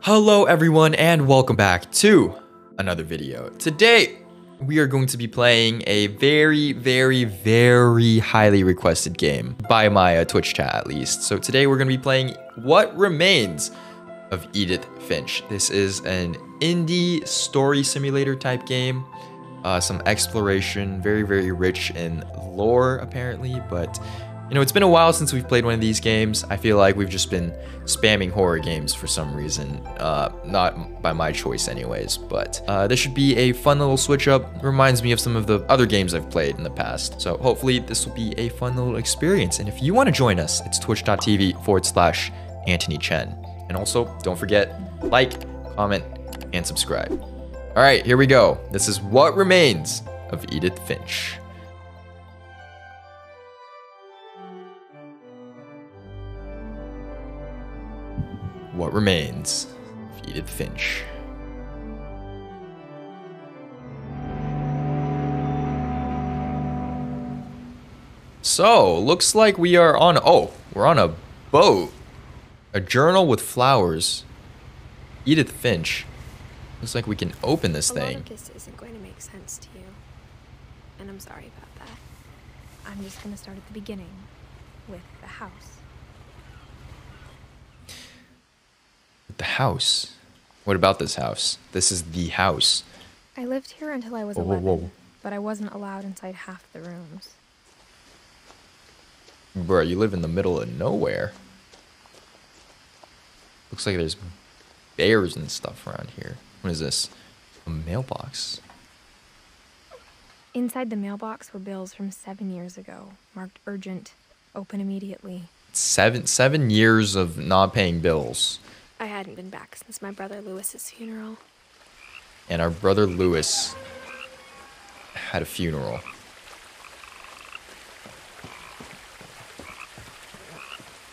Hello everyone and welcome back to another video. Today we are going to be playing a very highly requested game by my Twitch chat at least. So today we're going to be playing What Remains of Edith Finch. This is an indie story simulator type game. Some exploration, very rich in lore apparently, but you know, it's been a while since we've played one of these games. I feel like we've just been spamming horror games for some reason. Not by my choice anyways, but this should be a fun little switch up. Reminds me of some of the other games I've played in the past. So hopefully this will be a fun little experience. And if you want to join us, it's twitch.tv/Anthony Chen. And also, don't forget, like, comment, and subscribe. All right, here we go. This is What Remains of Edith Finch. What Remains of Edith Finch. So, looks like we are on, we're on a boat. A journal with flowers. Edith Finch. Looks like we can open this thing. A lot of this isn't going to make sense to you. And I'm sorry about that. I'm just going to start at the beginning with the house. The house? What about this house? This is the house. I lived here until I was 11, but I wasn't allowed inside half the rooms. Bro, you live in the middle of nowhere. Looks like there's bears and stuff around here. What is this? A mailbox. Inside the mailbox were bills from 7 years ago, marked urgent, open immediately. Seven years of not paying bills. I hadn't been back since my brother Lewis's funeral. And our brother Lewis had a funeral.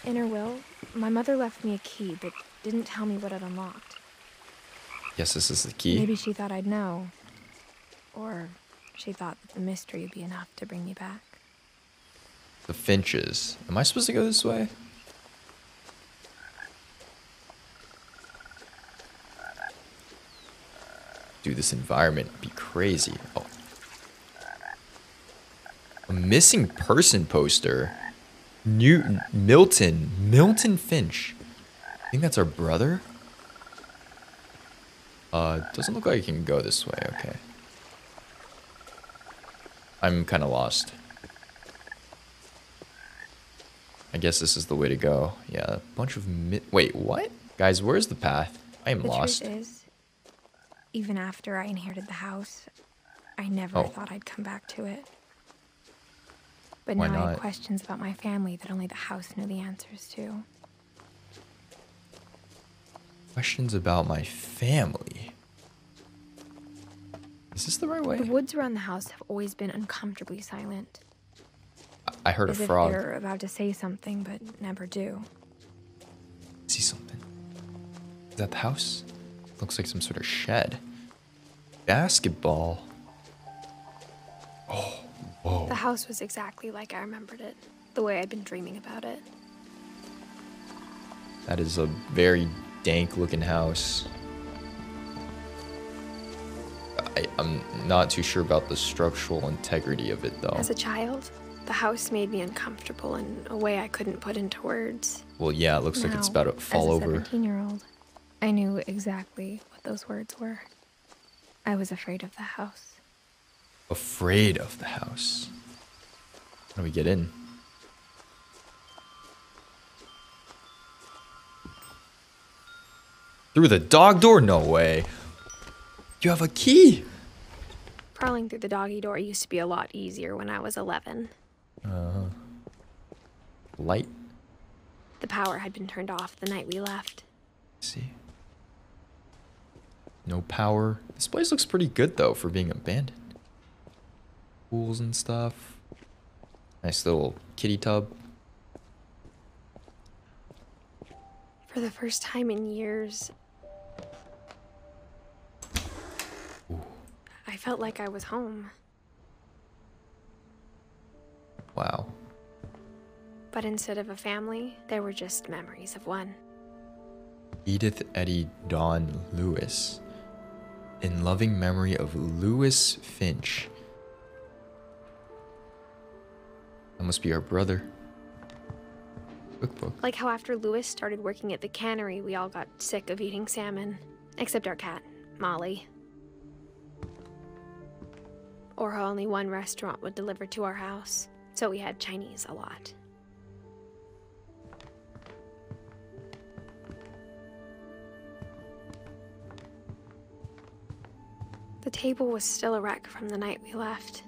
In her will, my mother left me a key, but didn't tell me what it unlocked. Yes, this is the key. Maybe she thought I'd know. Or she thought that the mystery would be enough to bring me back. The Finches. Am I supposed to go this way? Dude, this environment would be crazy. Oh. A missing person poster. Milton Finch. I think that's our brother. Doesn't look like I can go this way. Okay. I'm kind of lost. I guess this is the way to go. Yeah, a bunch of wait, what? Guys, where's the path? I am lost. The truth is, even after I inherited the house, I never thought I'd come back to it. But Why now I not? have questions about my family that only the house knew the answers to. Questions about my family. Is this the right way? The woods around the house have always been uncomfortably silent. I heard As a if frog. they're about to say something, but never do. See something. Is that the house? Looks like some sort of shed. Basketball. Oh, whoa. The house was exactly like I remembered it, the way I'd been dreaming about it. That is a very dank looking house. I'm not too sure about the structural integrity of it though. As a child, the house made me uncomfortable in a way I couldn't put into words. Well, yeah, it looks like it's about to fall as a over. 17-year-old, I knew exactly what those words were. I was afraid of the house. Afraid of the house. How do we get in? Through the dog door? No way. You have a key. Crawling through the doggy door used to be a lot easier when I was 11. Light. The power had been turned off the night we left. See. No power. This place looks pretty good though for being abandoned. Pools and stuff. Nice little kitty tub. For the first time in years, I felt like I was home. Wow. But instead of a family, there were just memories of one. Edith Eddie Dawn Lewis. In loving memory of Lewis Finch. That must be our brother. Cookbook. Like how after Lewis started working at the cannery, we all got sick of eating salmon. Except our cat, Molly. Or how only one restaurant would deliver to our house, so we had Chinese a lot. The table was still a wreck from the night we left.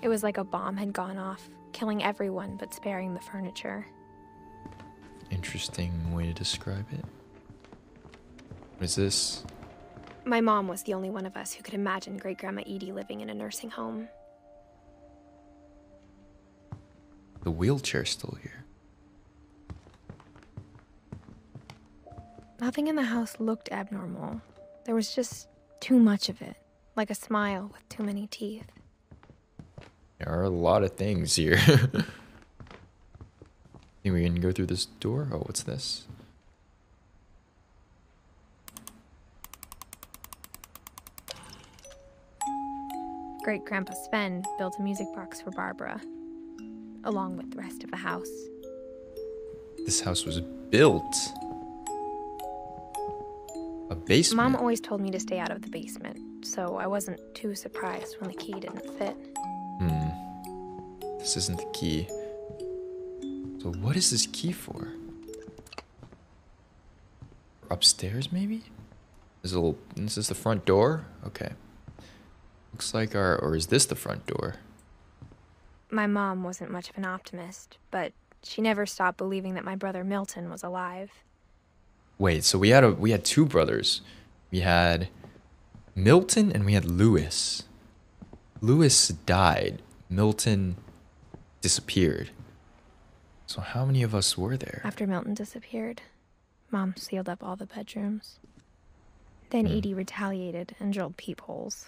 It was like a bomb had gone off, killing everyone but sparing the furniture. Interesting way to describe it. What is this? My mom was the only one of us who could imagine Great-Grandma Edie living in a nursing home. The wheelchair's still here. Nothing in the house looked abnormal. There was just too much of it, like a smile with too many teeth. There are a lot of things here. Think we can go through this door? Oh, what's this? Great-Grandpa Sven built a music box for Barbara, along with the rest of the house. This house was built. A basement. Mom always told me to stay out of the basement, so I wasn't too surprised when the key didn't fit. This isn't the key. So what is this key for? Upstairs, maybe? Is this the front door? Okay. Looks like or is this the front door? My mom wasn't much of an optimist, but she never stopped believing that my brother Milton was alive. Wait, so we had two brothers. We had Milton and we had Lewis. Lewis died. Milton disappeared. So how many of us were there? After Milton disappeared, Mom sealed up all the bedrooms. Then Edie retaliated and drilled peepholes.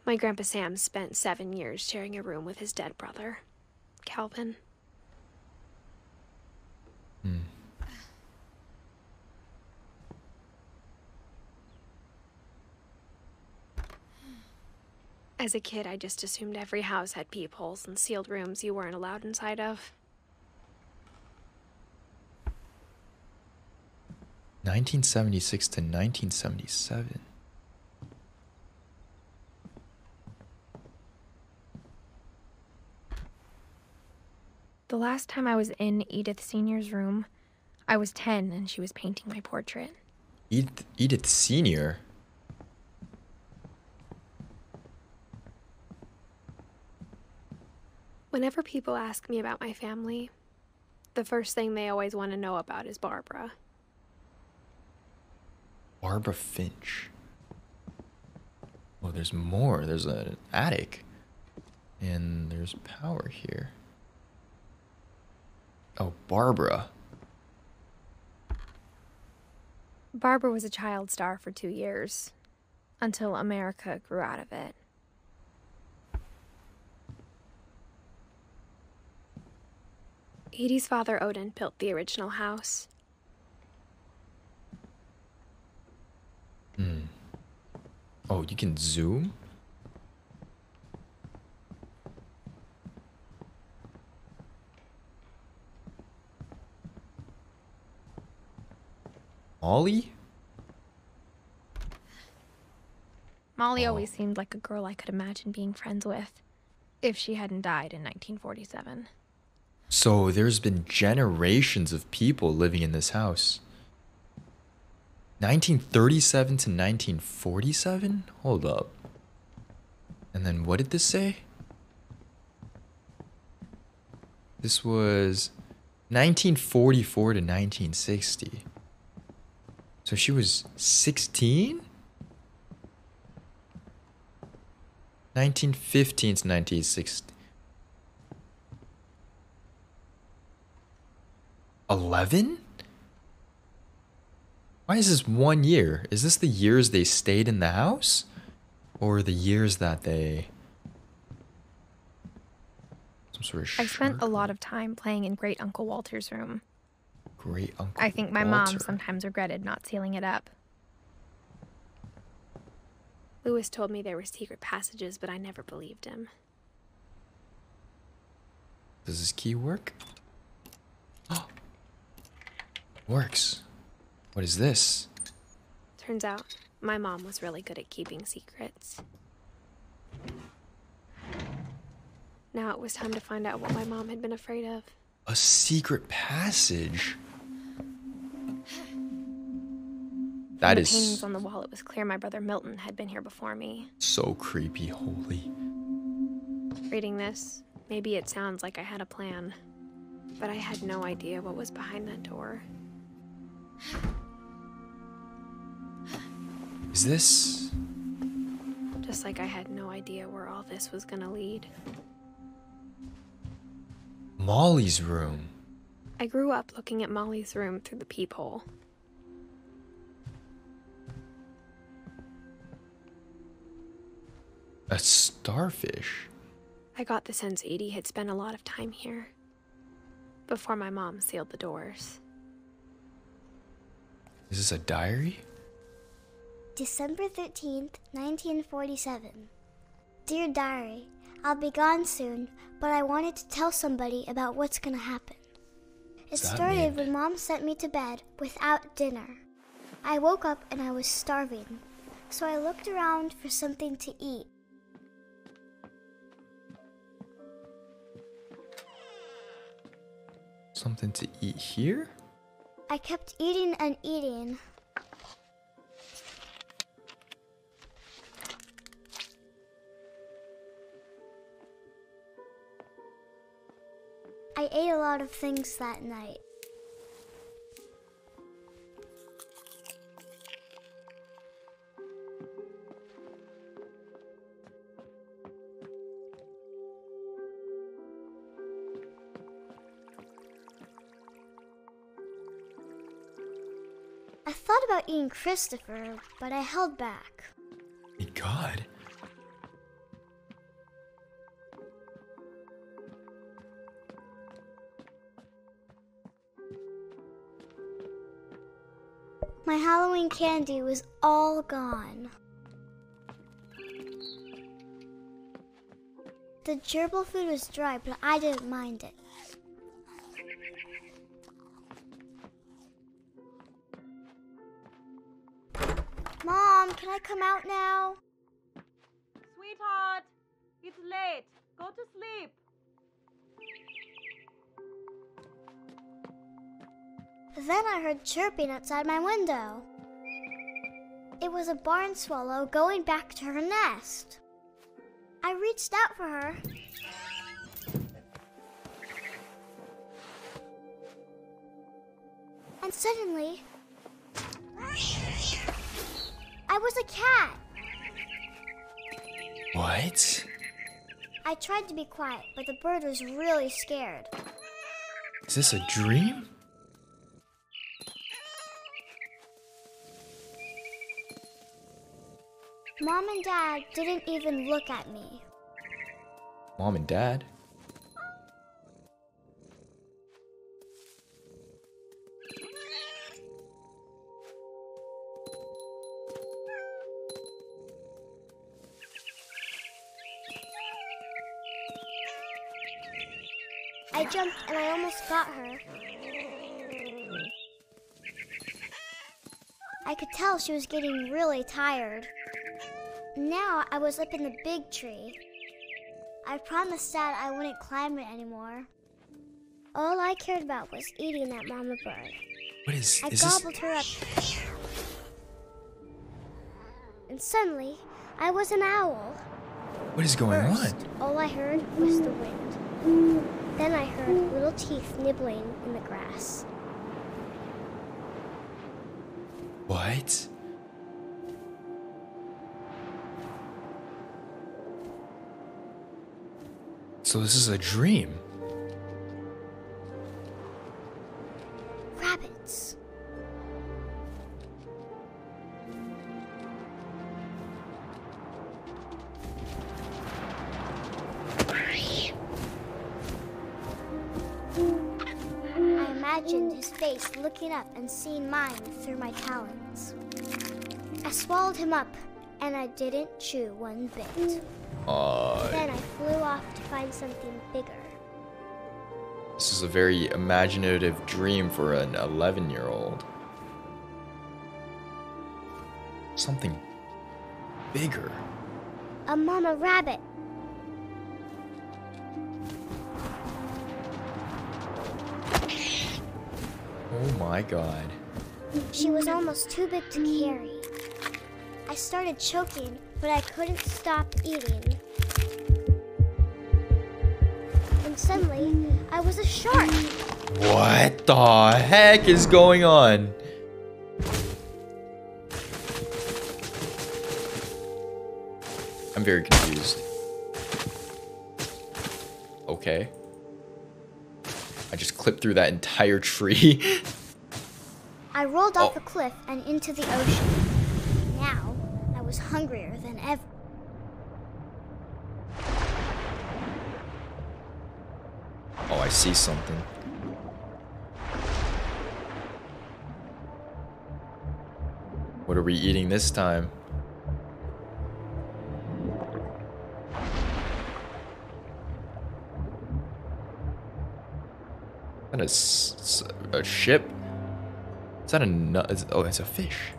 My Grandpa Sam spent 7 years sharing a room with his dead brother, Calvin. As a kid, I just assumed every house had peepholes and sealed rooms you weren't allowed inside of. 1976 to 1977. The last time I was in Edith Sr.'s room, I was 10 and she was painting my portrait. Edith Sr.? Whenever people ask me about my family, the first thing they always want to know about is Barbara. Barbara Finch. Oh, there's more. There's an attic. And there's power here. Oh, Barbara. Barbara was a child star for 2 years, until America grew out of it. Edie's father, Odin, built the original house. Oh, you can zoom? Molly? Molly always seemed like a girl I could imagine being friends with, if she hadn't died in 1947. So there's been generations of people living in this house. 1937 to 1947? Hold up. And then what did this say? This was 1944 to 1960. So she was 16? 1915 to 1960. 11? Why is this 1 year? Is this the years they stayed in the house? Or the years that they... Some sort of I spent a shark lot or of time playing in Great Uncle Walter's room. Great Uncle I think my Walter. mom sometimes regretted not sealing it up. Lewis told me there were secret passages, but I never believed him. Does this key work? Works. What is this? Turns out, my mom was really good at keeping secrets. Now it was time to find out what my mom had been afraid of. A secret passage. That From is the paintings on the wall, it was clear my brother Milton had been here before me. so creepy, holy. Reading this, maybe it sounds like I had a plan, but I had no idea what was behind that door. Is this... Just like I had no idea where all this was gonna lead. Molly's room? I grew up looking at Molly's room through the peephole. A starfish? I got the sense Edie had spent a lot of time here, before my mom sealed the doors. Is this a diary? December 13th, 1947. Dear Diary, I'll be gone soon, but I wanted to tell somebody about what's gonna happen. It started when Mom sent me to bed without dinner. I woke up and I was starving, so I looked around for something to eat. Something to eat here? I kept eating and eating. I ate a lot of things that night. I thought about eating Christopher, but I held back. My God. My Halloween candy was all gone. The gerbil food was dry, but I didn't mind it. Mom, can I come out now? Sweetheart, it's late. Go to sleep. Then I heard chirping outside my window. It was a barn swallow going back to her nest. I reached out for her. And suddenly, I was a cat. What? I tried to be quiet, but the bird was really scared. Is this a dream? Mom and Dad didn't even look at me. Mom and Dad? I jumped and I almost got her. I could tell she was getting really tired. Now I was up in the big tree. I promised Dad I wouldn't climb it anymore. All I cared about was eating that mama bird. What is I this? gobbled her up. And suddenly, I was an owl. What is going First, on? all I heard was the wind. Then I heard little teeth nibbling in the grass. What? So this is a dream. Rabbits. imagined his face looking up and seeing mine through my talons. I swallowed him up, and I didn't chew one bit. Then I flew off to find something bigger. This is a very imaginative dream for an 11-year-old. Something bigger. A mama rabbit. Oh my god. She was almost too big to carry. I started choking, but I couldn't stop eating. And suddenly, I was a shark. What the heck is going on? I'm very confused. Okay. I just clipped through that entire tree. I rolled off the cliff and into the ocean. Now, I was hungrier than ever. Oh, I see something. What are we eating this time? Is that a ship? Is that a nut? Oh, it's a fish.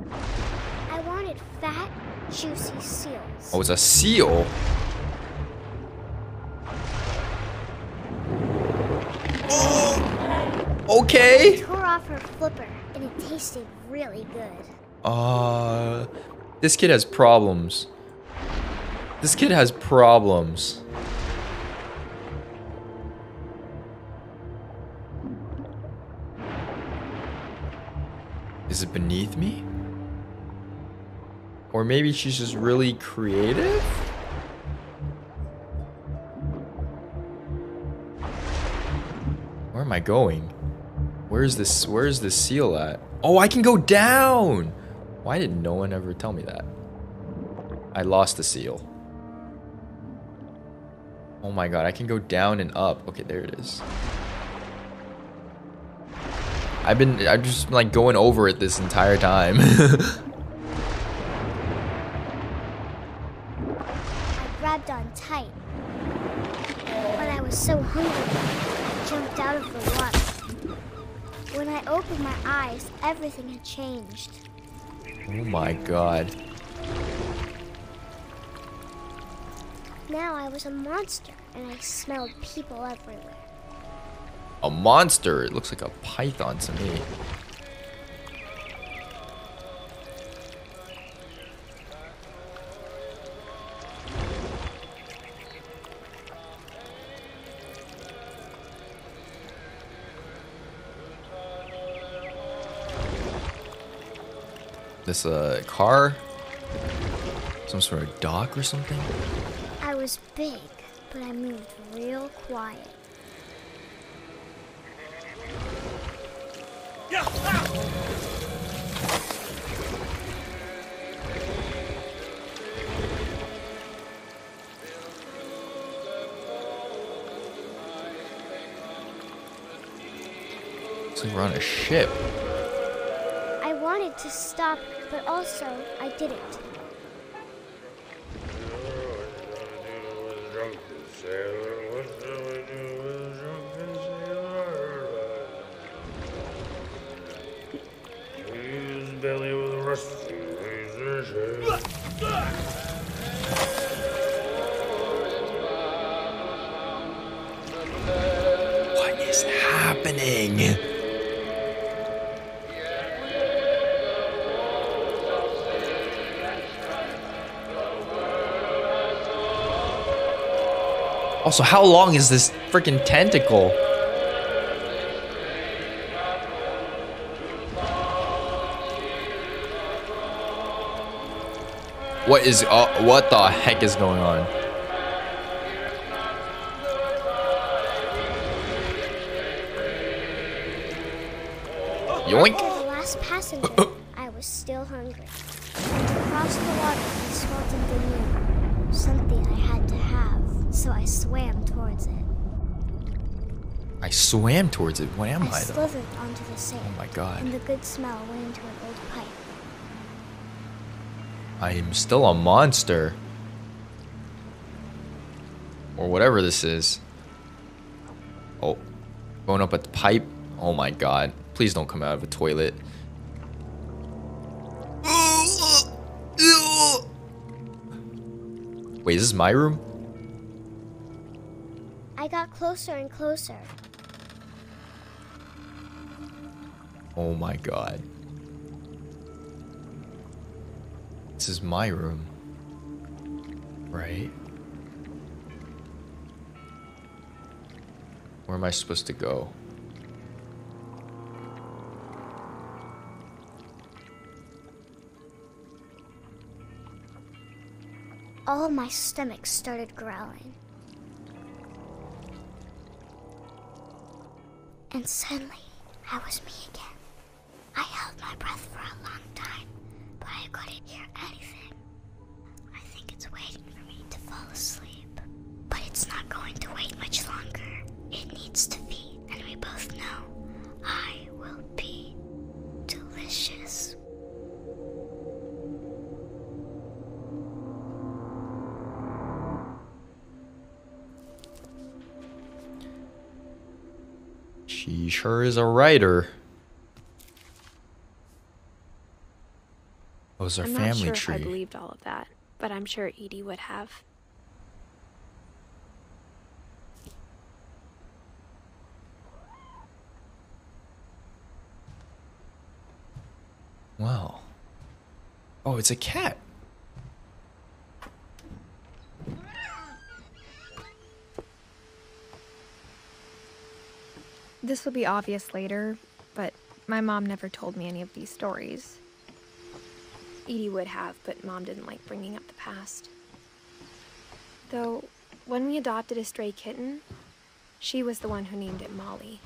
I wanted fat, juicy seals. Oh, it's a seal. Oh, okay. I tore off her flipper, and it tasted really good. This kid has problems. This kid has problems. Is it beneath me? Or maybe she's just really creative? Where am I going? Where's this seal at? Oh, I can go down! Why did no one ever tell me that? I lost the seal. Oh my god, I can go down and up. Okay, there it is. I'm just like going over it this entire time. I grabbed on tight, but I was so hungry, I jumped out of the water. When I opened my eyes, everything had changed. Oh my god. Now I was a monster, and I smelled people everywhere. A monster? It looks like a python to me. This car? Some sort of dock or something? I was big, but I moved real quiet. Looks like we're on a ship. I wanted to stop, but also I didn't. What is happening? Also, how long is this freaking tentacle? What the heck is going on? Yoink! After the last passenger, I was still hungry. Across the water, I smelled something new. Something I had to have, so I swam towards it. swam towards it. What am I I, though? slithered onto the sand. Oh my god. And the good smell went into an old pipe. I am still a monster. Or whatever this is. Oh. Going up a pipe. Oh my god. Please don't come out of a toilet. Wait, is this my room? I got closer and closer. Oh my god. This is my room. Right? Where am I supposed to go? All of my stomach started growling. And suddenly, I was me again. I held my breath for a long time, but I couldn't hear anything. I think it's waiting for me to fall asleep. But it's not going to wait much longer. It needs to feed, and we both know I will be delicious. She sure is a writer. Oh, it's our I'm family not sure tree. if I believed all of that, but I'm sure Edie would have. Wow. Oh, it's a cat. This will be obvious later, but my mom never told me any of these stories. Edie would have, but Mom didn't like bringing up the past. Though, when we adopted a stray kitten, she was the one who named it Molly.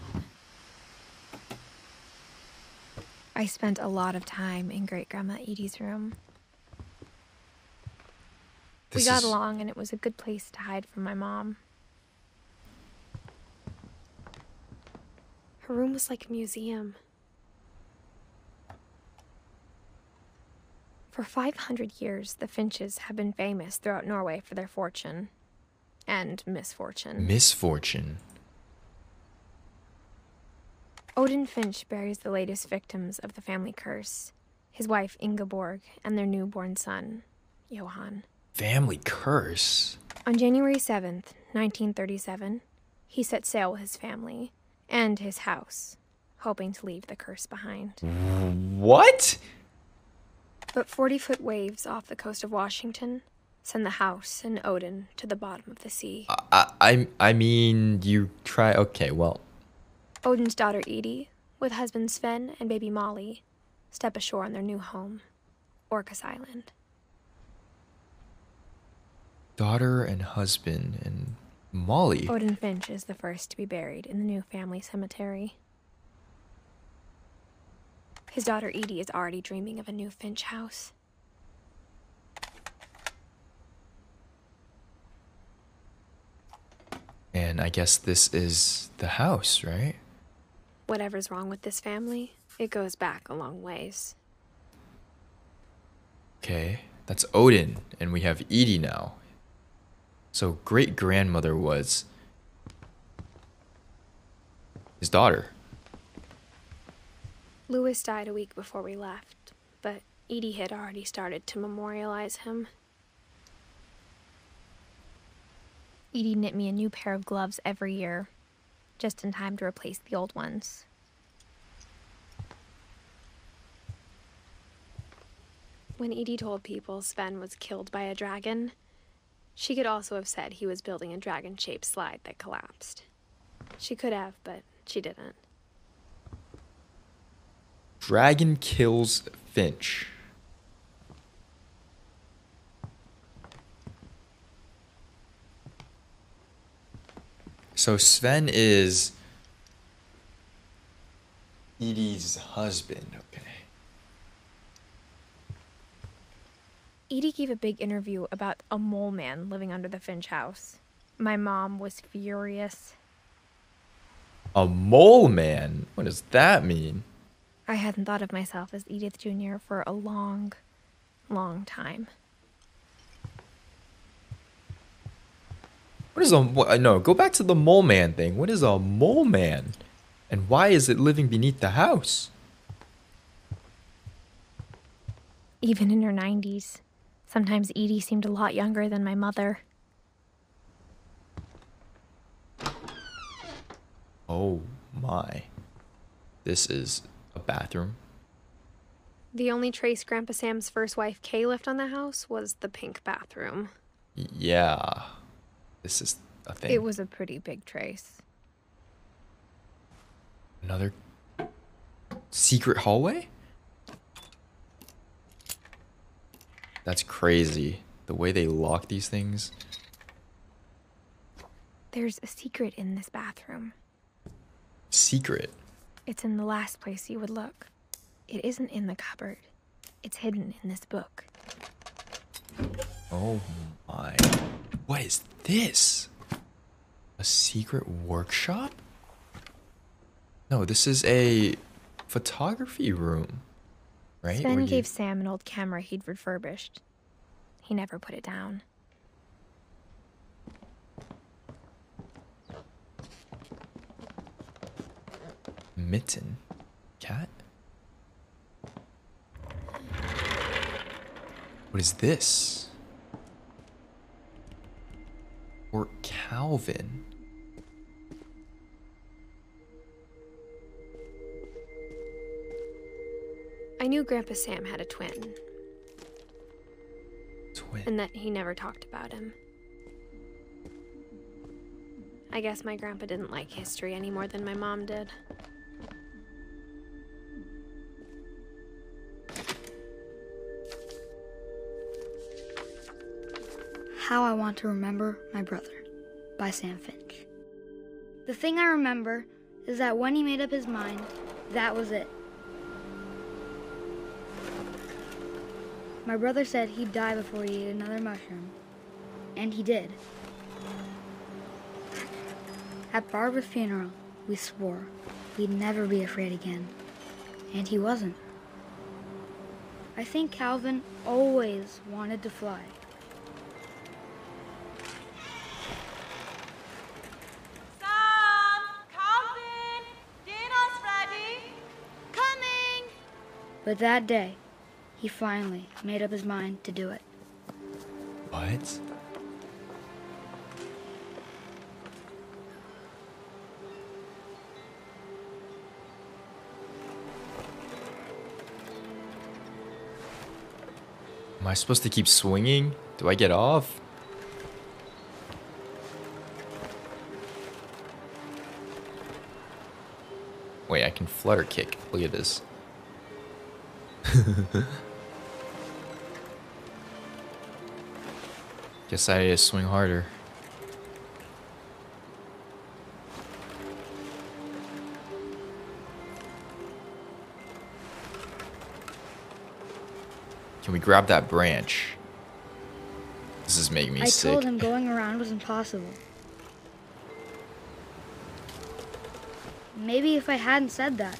I spent a lot of time in Great-Grandma Edie's room. We got along, and it was a good place to hide from my mom. Her room was like a museum. For 500 years, the Finches have been famous throughout Norway for their fortune and misfortune. Misfortune. Odin Finch buries the latest victims of the family curse, his wife Ingeborg and their newborn son, Johan. Family curse? On January 7th, 1937, he set sail with his family and his house, hoping to leave the curse behind. What? But 40-foot waves off the coast of Washington send the house and Odin to the bottom of the sea. I mean, you try. Okay, well. Odin's daughter Edie, with husband Sven and baby Molly, step ashore on their new home, Orcas Island. Daughter and husband and Molly. Odin Finch is the first to be buried in the new family cemetery. His daughter Edie is already dreaming of a new Finch house. And I guess this is the house, right? Whatever's wrong with this family, it goes back a long ways. Okay, that's Odin, and we have Edie now. So great-grandmother was his daughter. Louis died a week before we left, but Edie had already started to memorialize him. Edie knit me a new pair of gloves every year, just in time to replace the old ones. When Edie told people Sven was killed by a dragon, she could also have said he was building a dragon-shaped slide that collapsed. She could have, but she didn't. Dragon kills Finch. So Sven is Edie's husband, okay. Edie gave a big interview about a mole man living under the Finch house. My mom was furious. A mole man? What does that mean? I hadn't thought of myself as Edith Jr. for a long, long time. What is a... no, go back to the mole man thing. What is a mole man? And why is it living beneath the house? Even in her 90s, sometimes Edie seemed a lot younger than my mother. Oh my. This is a bathroom. The only trace Grandpa Sam's first wife, Kay, left on the house was the pink bathroom. Yeah. This is a thing. It was a pretty big trace. Another secret hallway? That's crazy. The way they lock these things. There's a secret in this bathroom. Secret? It's in the last place you would look. It isn't in the cupboard. It's hidden in this book. Oh my. What is this? A secret workshop? No, this is a photography room, right? Sven gave Sam an old camera he'd refurbished. He never put it down. Mitten. Cat? What is this? Or Calvin? I knew Grandpa Sam had a twin, Twin. and that he never talked about him. I guess my grandpa didn't like history any more than my mom did. How I Want to Remember My Brother by Sam Finch. The thing I remember is that when he made up his mind, that was it. My brother said he'd die before he ate another mushroom, and he did. At Barbara's funeral, we swore we'd never be afraid again, and he wasn't. I think Calvin always wanted to fly. Sam! Calvin! Dinner's ready! Coming! But that day, he finally made up his mind to do it. What? Am I supposed to keep swinging? Do I get off? Wait, I can flutter kick. Look at this. Guess I need to swing harder. Can we grab that branch? This is making me I sick. told him going around was impossible. Maybe if I hadn't said that.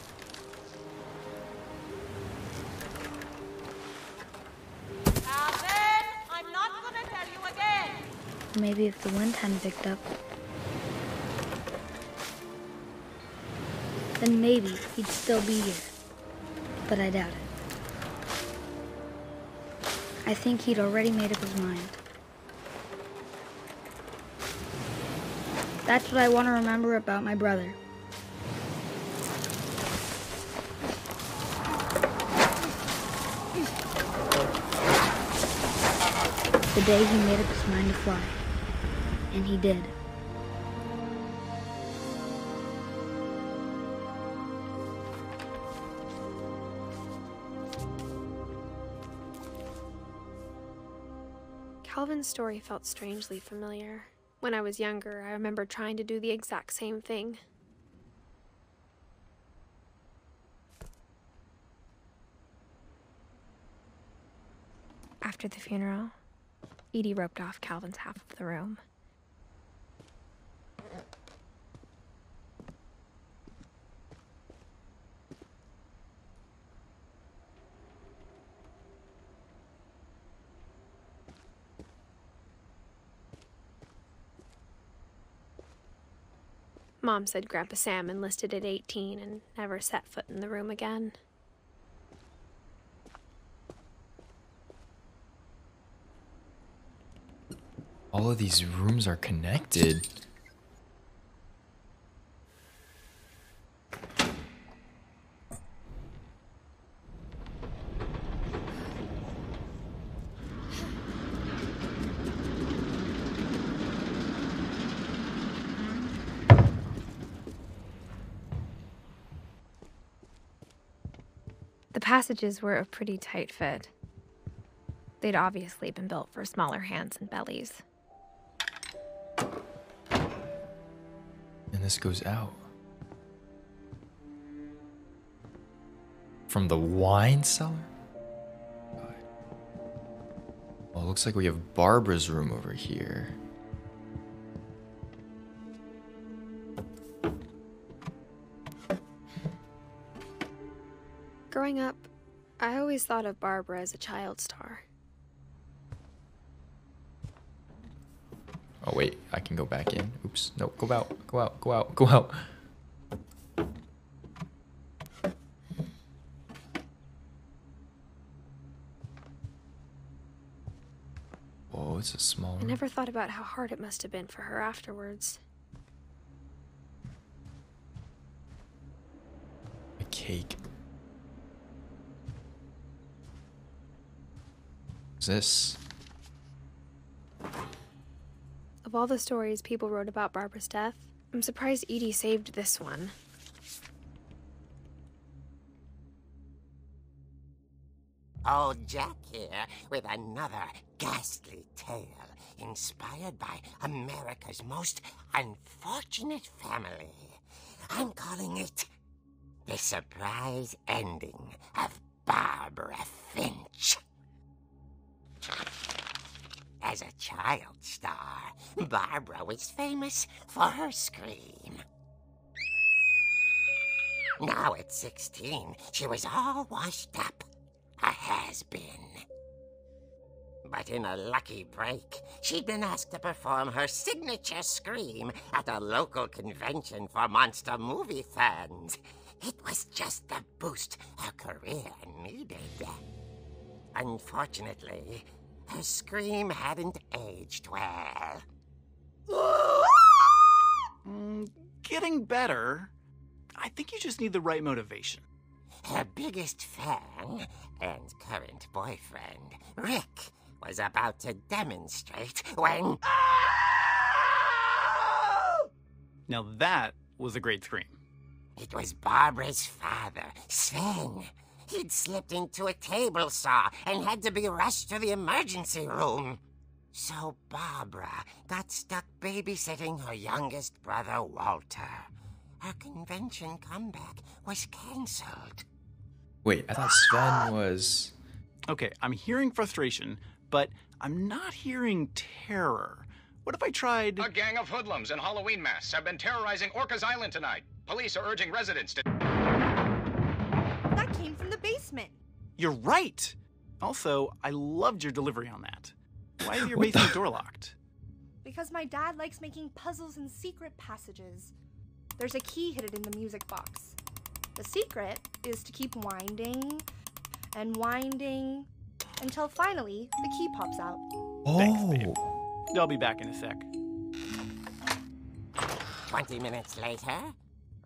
Calvin! I'm not gonna tell you again! Maybe if the wind hadn't picked up. Then maybe he'd still be here. But I doubt it. I think he'd already made up his mind. That's what I want to remember about my brother. The day he made up his mind to fly. And he did. Calvin's story felt strangely familiar. When I was younger, I remember trying to do the exact same thing. After the funeral, Edie roped off Calvin's half of the room. Mom said Grandpa Sam enlisted at 18 and never set foot in the room again. All of these rooms are connected. The passages were a pretty tight fit. They'd obviously been built for smaller hands and bellies. And this goes out. From the wine cellar? Well, it looks like we have Barbara's room over here. Growing up, I always thought of Barbara as a child star. Oh wait, I can go back in. Oops, no, go out, go out, go out, go out. Whoa, it's a small I room. never thought about how hard it must have been for her afterwards. A cake. What's this? Of all the stories people wrote about Barbara's death, I'm surprised Edie saved this one. Old Jack here with another ghastly tale inspired by America's most unfortunate family. I'm calling it The Surprise Ending of Barbara Finch. As a child star, Barbara was famous for her scream. Now at 16, she was all washed up. A has-been. But in a lucky break, she'd been asked to perform her signature scream at a local convention for monster movie fans. It was just the boost her career needed. Unfortunately, her scream hadn't aged well. Getting better. I think you just need the right motivation. Her biggest fan and current boyfriend, Rick, was about to demonstrate when... Now that was a great scream. It was Barbara's father, Sven. He'd slipped into a table saw and had to be rushed to the emergency room. So Barbara got stuck babysitting her youngest brother, Walter. Her convention comeback was cancelled. Wait, I thought Sven was... Okay, I'm hearing frustration, but I'm not hearing terror. What if I tried... A gang of hoodlums in Halloween masks have been terrorizing Orcas Island tonight. Police are urging residents to... That came from the basement. You're right! Also, I loved your delivery on that. Why is your basement door locked? Because my dad likes making puzzles and secret passages. There's a key hidden in the music box. The secret is to keep winding and winding until finally the key pops out. Oh. Thanks, babe. I'll be back in a sec. 20 minutes later,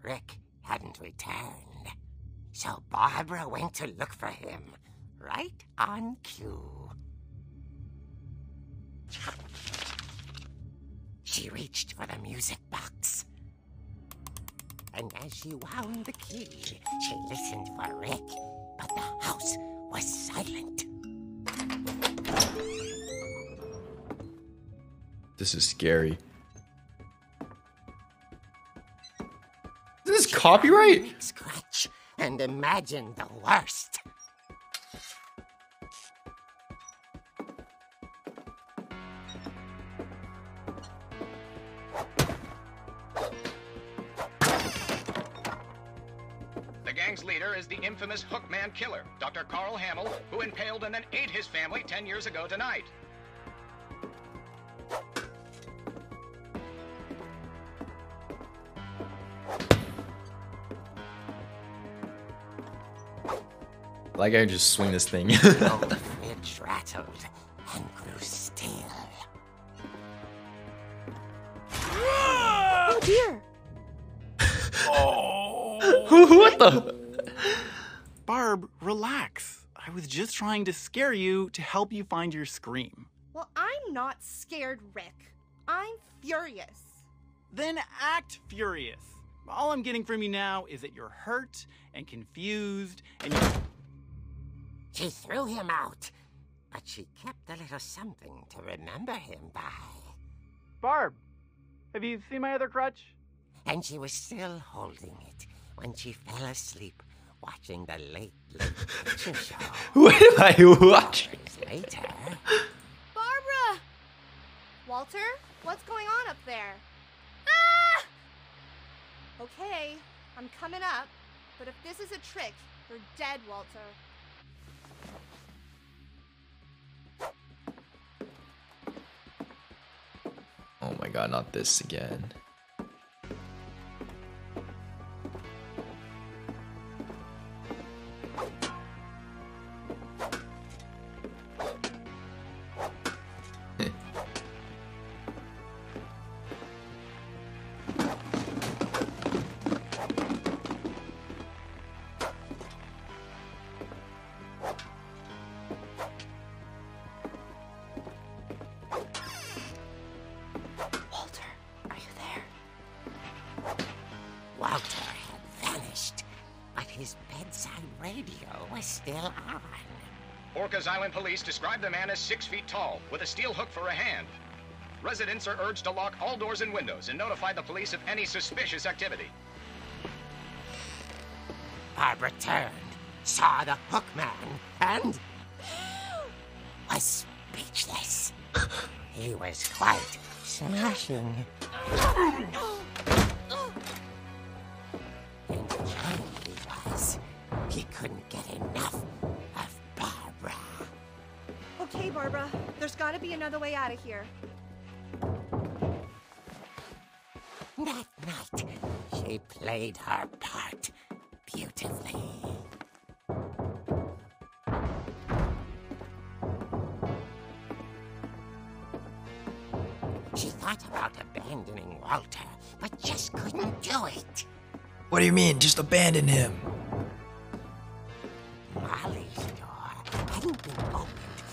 Rick hadn't returned. So Barbara went to look for him, right on cue. She reached for the music box. And as she wound the key, she listened for Rick, but the house was silent. This is scary. Is this copyright? Rick scratch and imagine the worst. The gang's leader is the infamous Hookman Killer, Dr. Carl Hamill, who impaled and then ate his family 10 years ago tonight. Like I just swing this thing. The old fridge rattled and grew still. Oh dear! What the? Barb, relax. I was just trying to scare you to help you find your scream. Well, I'm not scared, Rick. I'm furious. Then act furious. All I'm getting from you now is that you're hurt and confused and you... She threw him out, but she kept a little something to remember him by. Barb, have you seen my other crutch? And she was still holding it when she fell asleep watching the late picture show. What am I watching? Later. Barbara! Walter, what's going on up there? Ah! Okay, I'm coming up, but if this is a trick, you're dead, Walter. Oh my god, not this again. Walter had vanished, but his bedside radio was still on. Orcas Island police describe the man as 6 feet tall, with a steel hook for a hand. Residents are urged to lock all doors and windows and notify the police of any suspicious activity. Barbara turned, saw the hook man, and was speechless. He was quite smashing. And there he was. He couldn't get enough of Barbara. Okay, Barbara, there's gotta be another way out of here. That night, she played her part beautifully. She thought about abandoning Walter, but just couldn't do it. What do you mean? Just abandon him. Molly's door hadn't been opened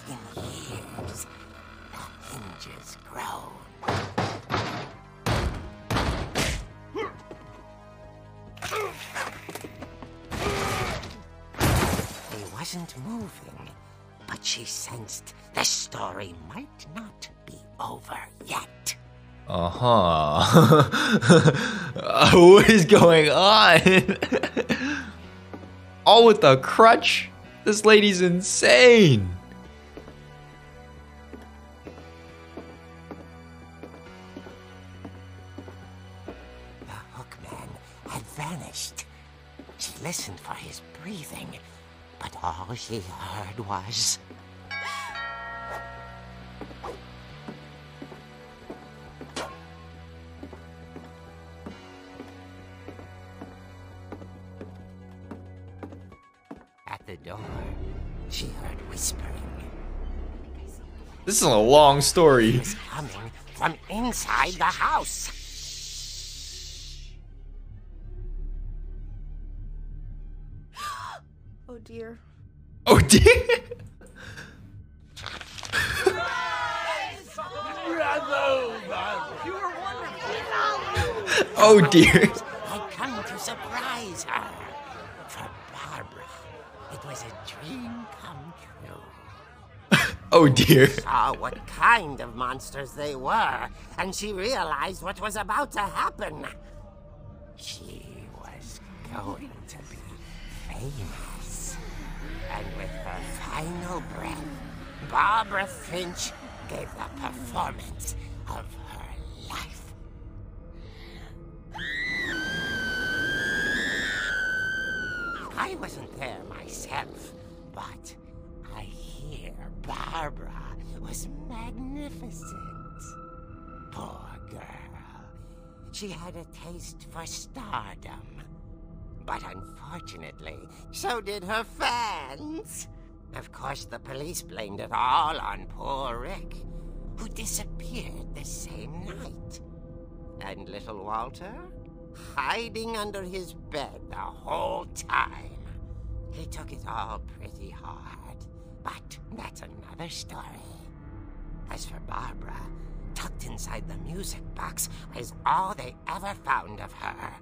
in years. The hinges groaned. He wasn't moving, but she sensed the story might not be over yet. What is going on? All with a crutch? This lady's insane. The hookman had vanished. She listened for his breathing, but all she heard was... At the door, she heard whispering. This is a long It story. was coming from inside the house. Oh dear. Oh dear. Oh dear. I'd come to surprise her. For Barbara, it was a dream come true. Oh dear. Saw what kind of monsters they were, and she realized what was about to happen. She was going to be famous. And with her final breath, Barbara Finch gave the performance of her life. I wasn't there myself, but I hear Barbara was magnificent. Poor girl. she had a taste for stardom. But unfortunately, so did her fans. Of course, the police blamed it all on poor Rick, who disappeared the same night. And little Walter? Hiding under his bed the whole time. He took it all pretty hard, but that's another story. As for Barbara, tucked inside the music box was all they ever found of her.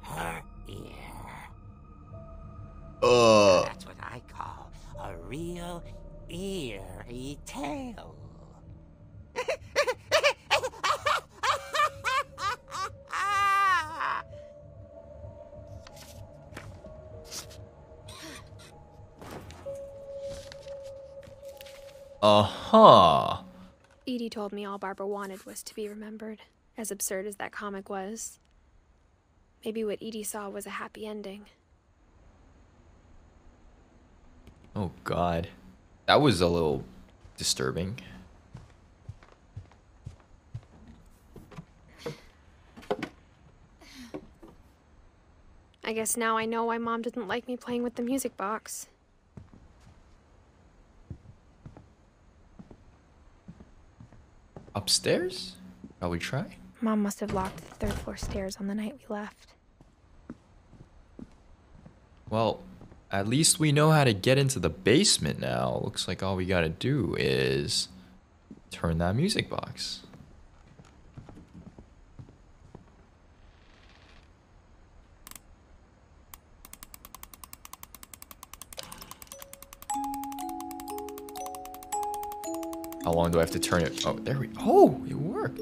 Her ear. That's what I call a real eerie tale. Uh-huh. Edie told me all Barbara wanted was to be remembered, as absurd as that comic was. Maybe what Edie saw was a happy ending. Oh, God. That was a little disturbing. I guess now I know why Mom didn't like me playing with the music box. Upstairs? Shall we try? Mom must have locked the third floor stairs on the night we left. Well, at least we know how to get into the basement now. Looks like all we gotta do is turn that music box. How long do I have to turn it? Oh, there we go. Oh, it worked.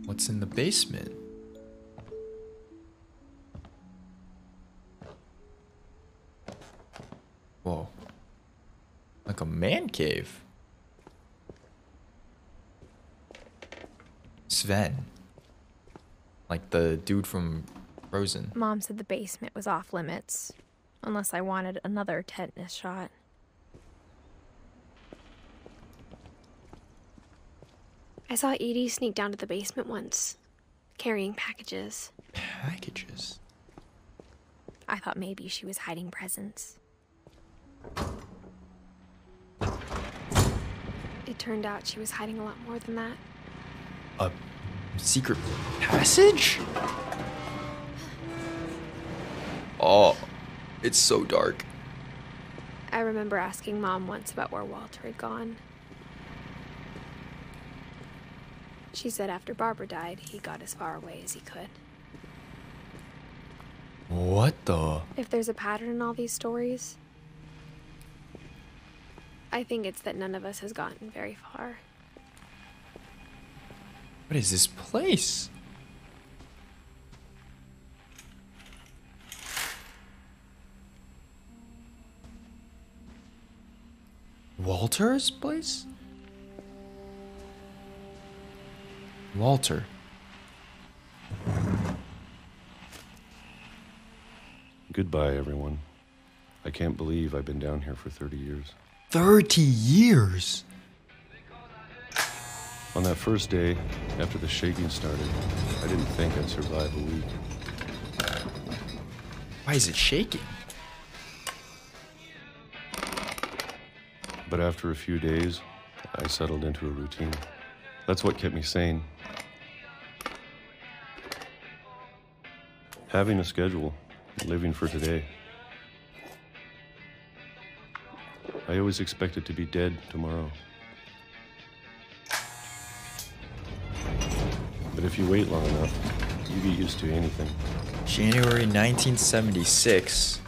What's in the basement? Whoa. Like a man cave. Sven. Like the dude from Frozen. Mom said the basement was off limits, unless I wanted another tetanus shot. I saw Edie sneak down to the basement once, carrying packages. Packages? I thought maybe she was hiding presents. It turned out she was hiding a lot more than that. A secret passage? Oh, it's so dark. I remember asking Mom once about where Walter had gone. She said after Barbara died, he got as far away as he could. What the? If there's a pattern in all these stories, I think it's that none of us has gotten very far. What is this place? Walter's place? Walter. Goodbye, everyone. I can't believe I've been down here for 30 years. 30 years? On that first day, after the shaking started, I didn't think I'd survive a week. Why is it shaking? But after a few days, I settled into a routine. That's what kept me sane. Having a schedule, living for today. I always expected to be dead tomorrow. But if you wait long enough, you get used to anything. January 1976.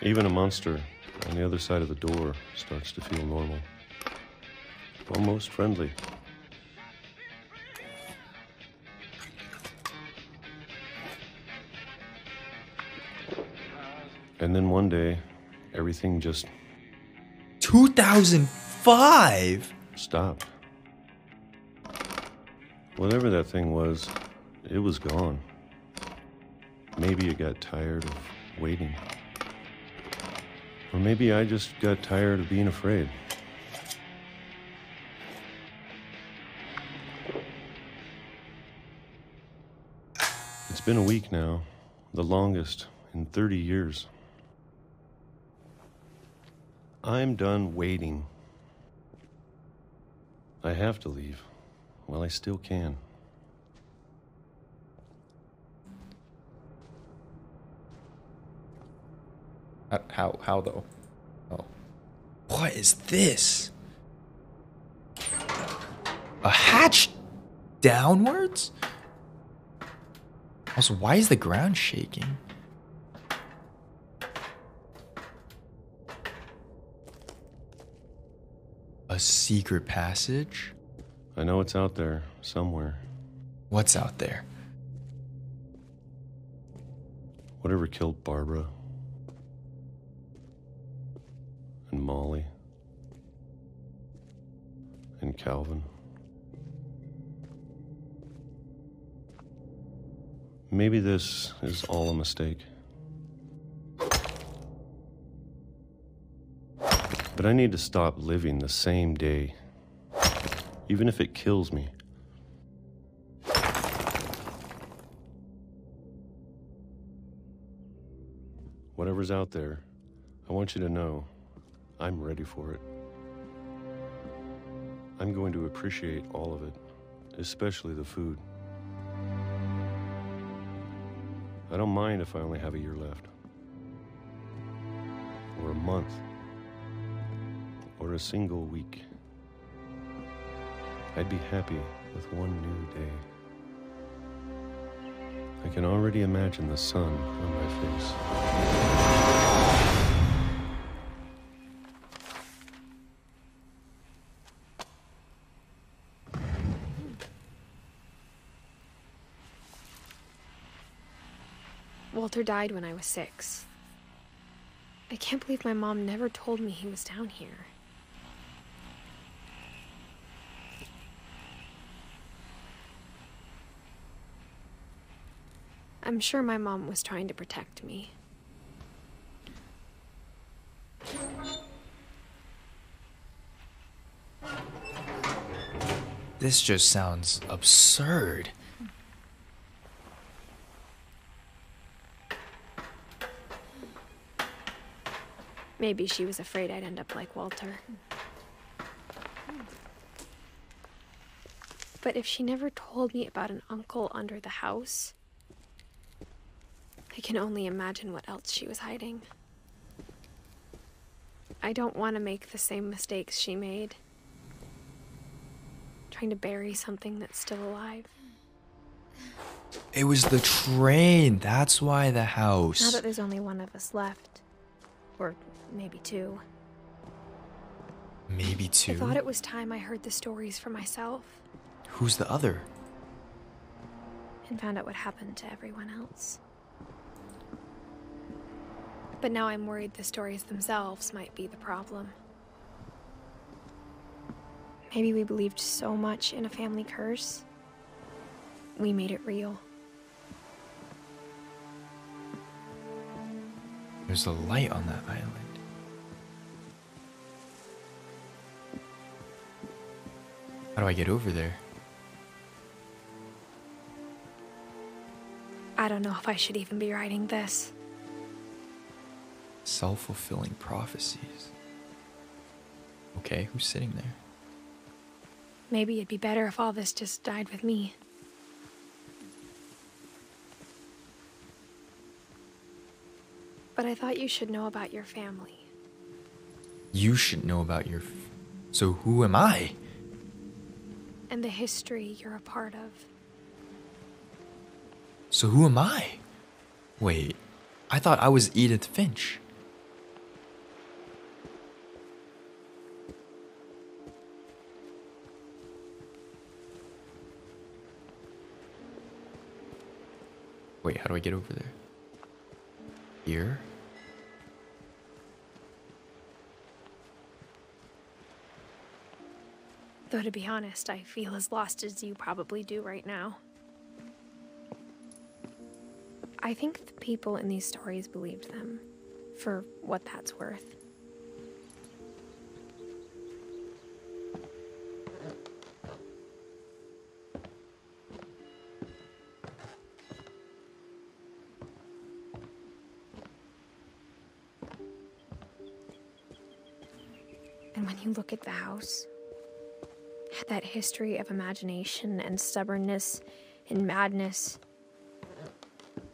Even a monster on the other side of the door starts to feel normal. Almost friendly. And then one day, everything just 2005? stopped. Whatever that thing was, it was gone. Maybe it got tired of waiting. Or maybe I just got tired of being afraid. It's been a week now, the longest in 30 years. I'm done waiting. I have to leave while I still can. How though? Oh. What is this? A hatch downwards? Also, why is the ground shaking? A secret passage? I know it's out there somewhere. What's out there? Whatever killed Barbara and Molly and Calvin. Maybe this is all a mistake. But I need to stop living the same day, even if it kills me. Whatever's out there, I want you to know I'm ready for it. I'm going to appreciate all of it, especially the food. I don't mind if I only have a year left, or a month, or a single week. I'd be happy with one new day. I can already imagine the sun on my face. Walter died when I was 6. I can't believe my mom never told me he was down here. I'm sure my mom was trying to protect me. This just sounds absurd. Maybe she was afraid I'd end up like Walter. But if she never told me about an uncle under the house, I can only imagine what else she was hiding. I don't want to make the same mistakes she made. Trying to bury something that's still alive. It was the train. That's why the house. Now that there's only one of us left. Or maybe 2. Maybe 2? I thought it was time I heard the stories for myself. Who's the other? And found out what happened to everyone else. But now I'm worried the stories themselves might be the problem. Maybe we believed so much in a family curse, we made it real. There's a light on that island. How do I get over there? I don't know if I should even be writing this. Self-fulfilling prophecies. Okay, who's sitting there? Maybe it'd be better if all this just died with me. But I thought you should know about your family. You should know about your... So who am I? And the history you're a part of. So who am I? Wait, I thought I was Edith Finch. Wait, how do I get over there? Here? Though to be honest, I feel as lost as you probably do right now. I think the people in these stories believed them, for what that's worth. when you look at the house, that history of imagination and stubbornness and madness,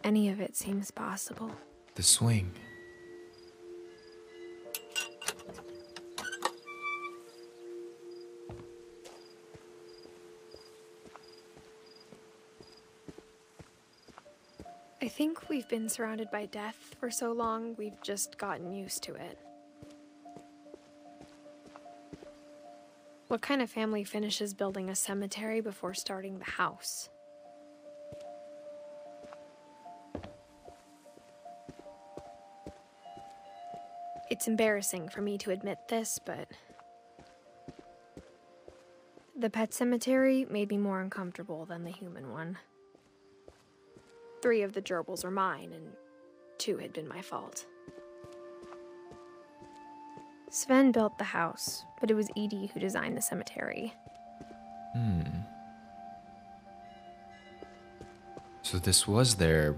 any of it seems possible. The swing. I think we've been surrounded by death for so long, we've just gotten used to it. What kind of family finishes building a cemetery before starting the house? It's embarrassing for me to admit this, but the pet cemetery made me more uncomfortable than the human one. 3 of the gerbils are mine, and 2 had been my fault. Sven built the house, but it was Edie who designed the cemetery. So this was their...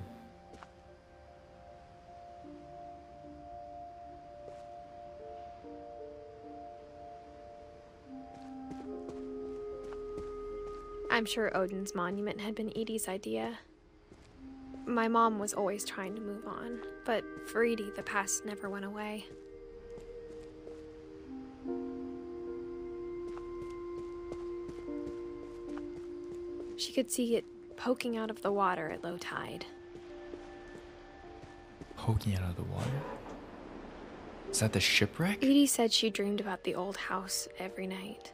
I'm sure Odin's monument had been Edie's idea. My mom was always trying to move on, but for Edie, the past never went away. She could see it poking out of the water at low tide. Poking out of the water? Is that the shipwreck? Edie said she dreamed about the old house every night.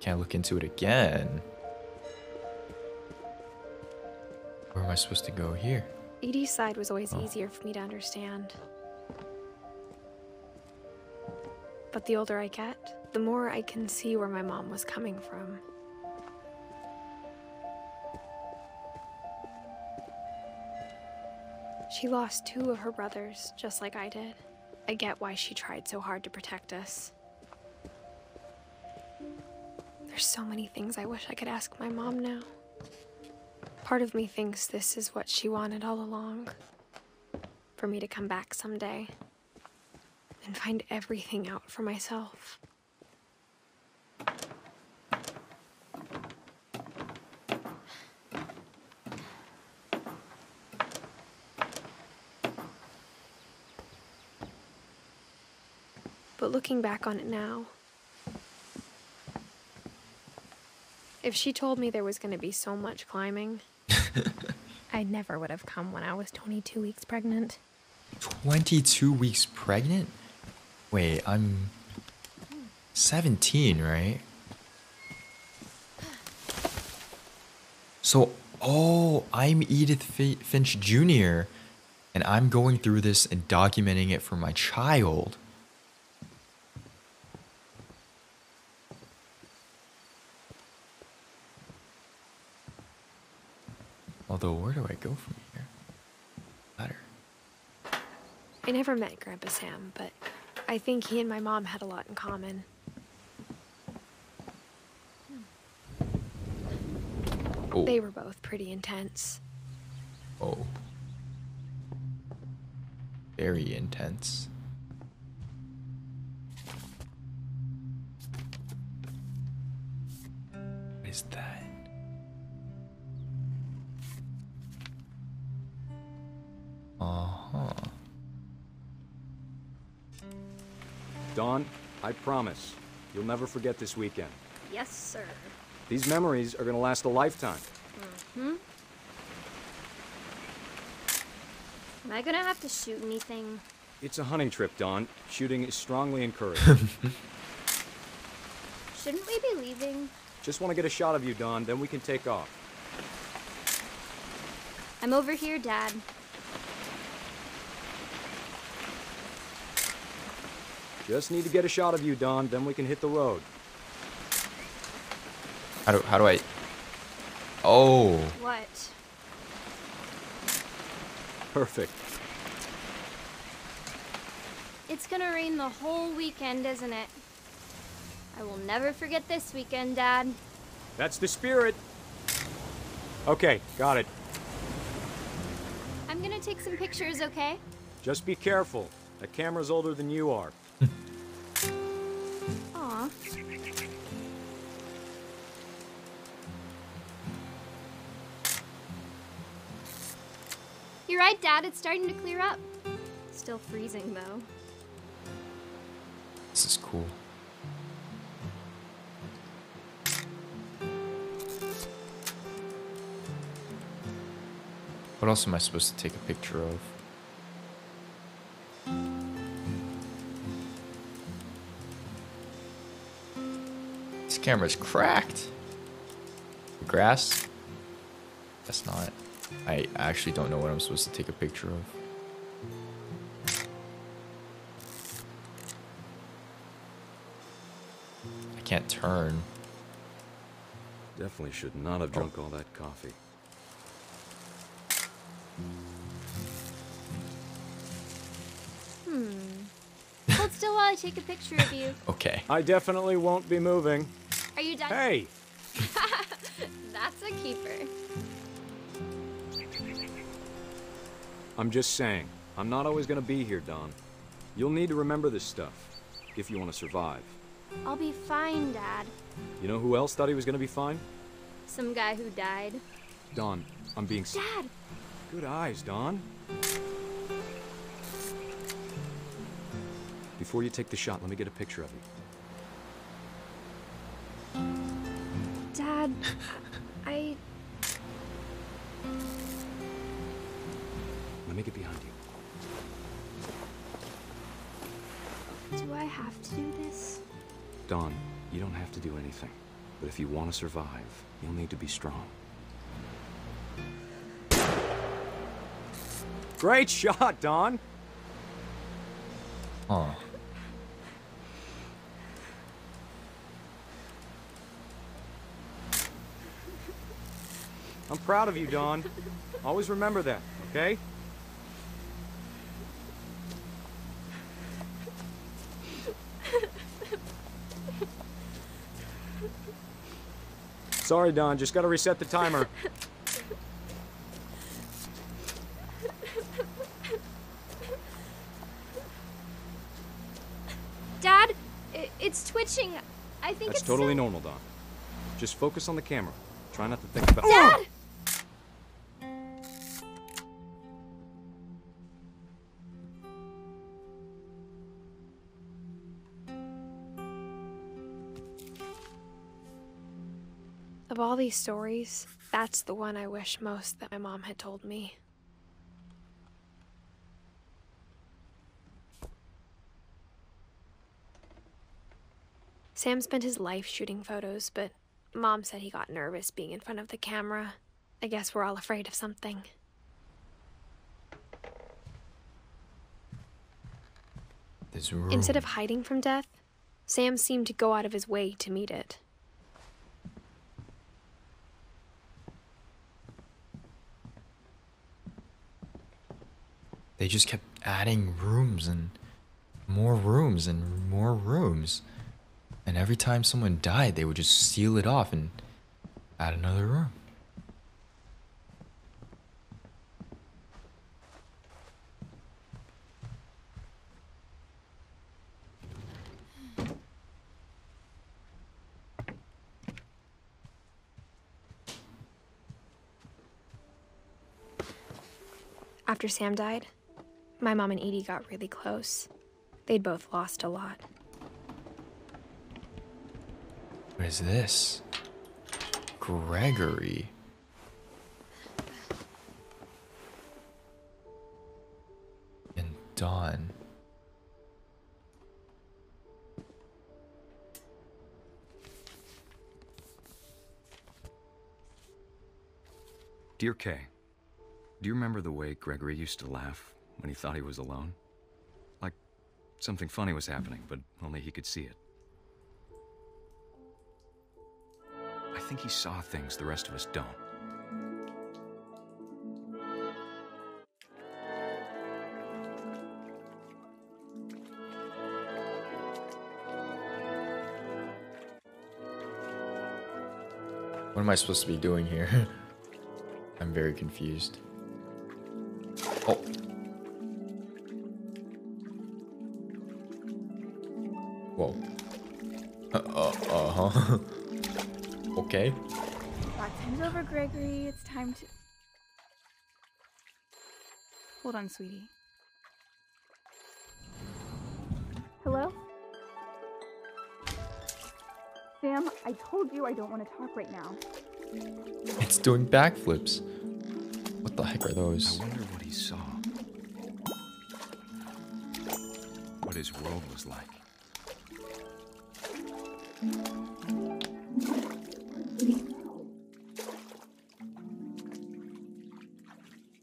Can't look into it again. Where am I supposed to go here? Edie's side was always easier for me to understand. But the older I get, the more I can see where my mom was coming from. She lost 2 of her brothers, just like I did. I get why she tried so hard to protect us. There's so many things I wish I could ask my mom now. Part of me thinks this is what she wanted all along. For me to come back someday and find everything out for myself. But looking back on it now, if she told me there was going to be so much climbing, I never would have come when I was 22 weeks pregnant. 22 weeks pregnant? Wait, I'm 17, right? So, I'm Edith Finch Jr., and I'm going through this and documenting it for my child. Although, where do I go from here? Ladder. I never met Grandpa Sam, but I think he and my mom had a lot in common. Oh. They were both pretty intense. Oh. Very intense. What is that? Uh-huh. Dawn, I promise, you'll never forget this weekend. Yes, sir. These memories are gonna last a lifetime. Mm-hmm. Am I gonna have to shoot anything? It's a hunting trip, Dawn. Shooting is strongly encouraged. Shouldn't we be leaving? Just want to get a shot of you, Dawn, then we can take off. I'm over here, Dad. Just need to get a shot of you, Dawn, then we can hit the road. How do I... Oh. What? Perfect. It's gonna rain the whole weekend, isn't it? I will never forget this weekend, Dad. That's the spirit. Okay, got it. I'm gonna take some pictures, okay? Just be careful. That camera's older than you are. Aw. You're right, Dad. It's starting to clear up. Still freezing, though. This is cool. What else am I supposed to take a picture of? This camera's cracked. The grass? That's not. I actually don't know what I'm supposed to take a picture of. I can't turn. Definitely should not have drunk all that coffee. Hold still while I take a picture of you. Okay. I definitely won't be moving. Are you done? Hey! That's a keeper. I'm just saying, I'm not always gonna be here, Don. You'll need to remember this stuff, if you want to survive. I'll be fine, Dad. You know who else thought he was gonna be fine? Some guy who died. Don, I'm being... Dad! Good eyes, Don. Before you take the shot, let me get a picture of you. Dad, Let me get behind you. Do I have to do this? Don, you don't have to do anything. But if you want to survive, you'll need to be strong. Great shot, Don! Oh. I'm proud of you, Don. Always remember that, okay? Sorry, Don. Just gotta reset the timer. Dad, it's twitching. I think That's it's totally still... normal, Don. Just focus on the camera. Try not to think about... Dad! Of all these stories, that's the one I wish most that my mom had told me. Sam spent his life shooting photos, but Mom said he got nervous being in front of the camera. I guess we're all afraid of something. This room. Instead of hiding from death, Sam seemed to go out of his way to meet it. They just kept adding rooms and more rooms and more rooms. And every time someone died, they would just seal it off and add another room. After Sam died, my mom and Edie got really close. They'd both lost a lot. What is this? Gregory. And Dawn. Dear Kay, do you remember the way Gregory used to laugh when he thought he was alone? Like something funny was happening, but only he could see it. I think he saw things the rest of us don't. What am I supposed to be doing here? I'm very confused. Oh. Whoa. Uh-huh. Okay. Back time's over, Gregory. It's time to... Hold on, sweetie. Hello? Sam, I told you I don't want to talk right now. It's doing backflips. What the heck are those? I wonder what he saw. What his world was like.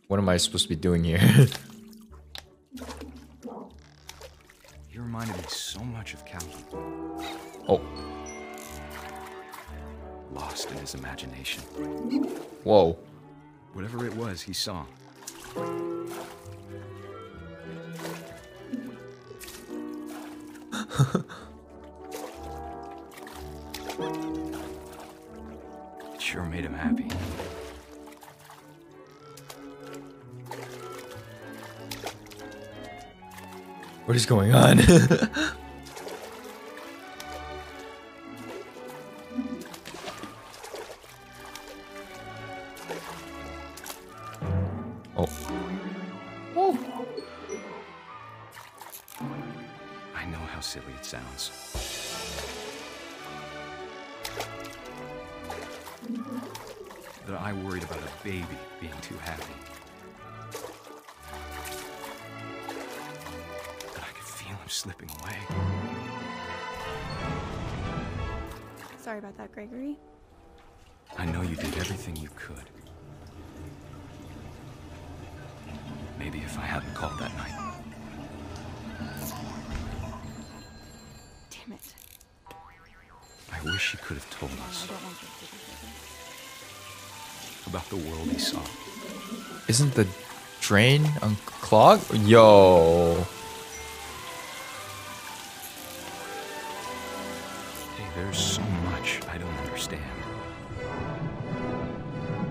What am I supposed to be doing here? He reminded me so much of Calvin. Oh. Lost in his imagination. Whoa. Whatever it was, he saw. It sure made him happy. What is going on? Oh. Oh. I know how silly it sounds. That I worried about a baby being too happy. But I could feel him slipping away. Sorry about that, Gregory. I know you did everything you could. Maybe if I hadn't called that night. Damn it. I wish he could have told us I don't want this to be about the world he saw. Isn't the drain unclogged? Yo. Hey, there's so much I don't understand.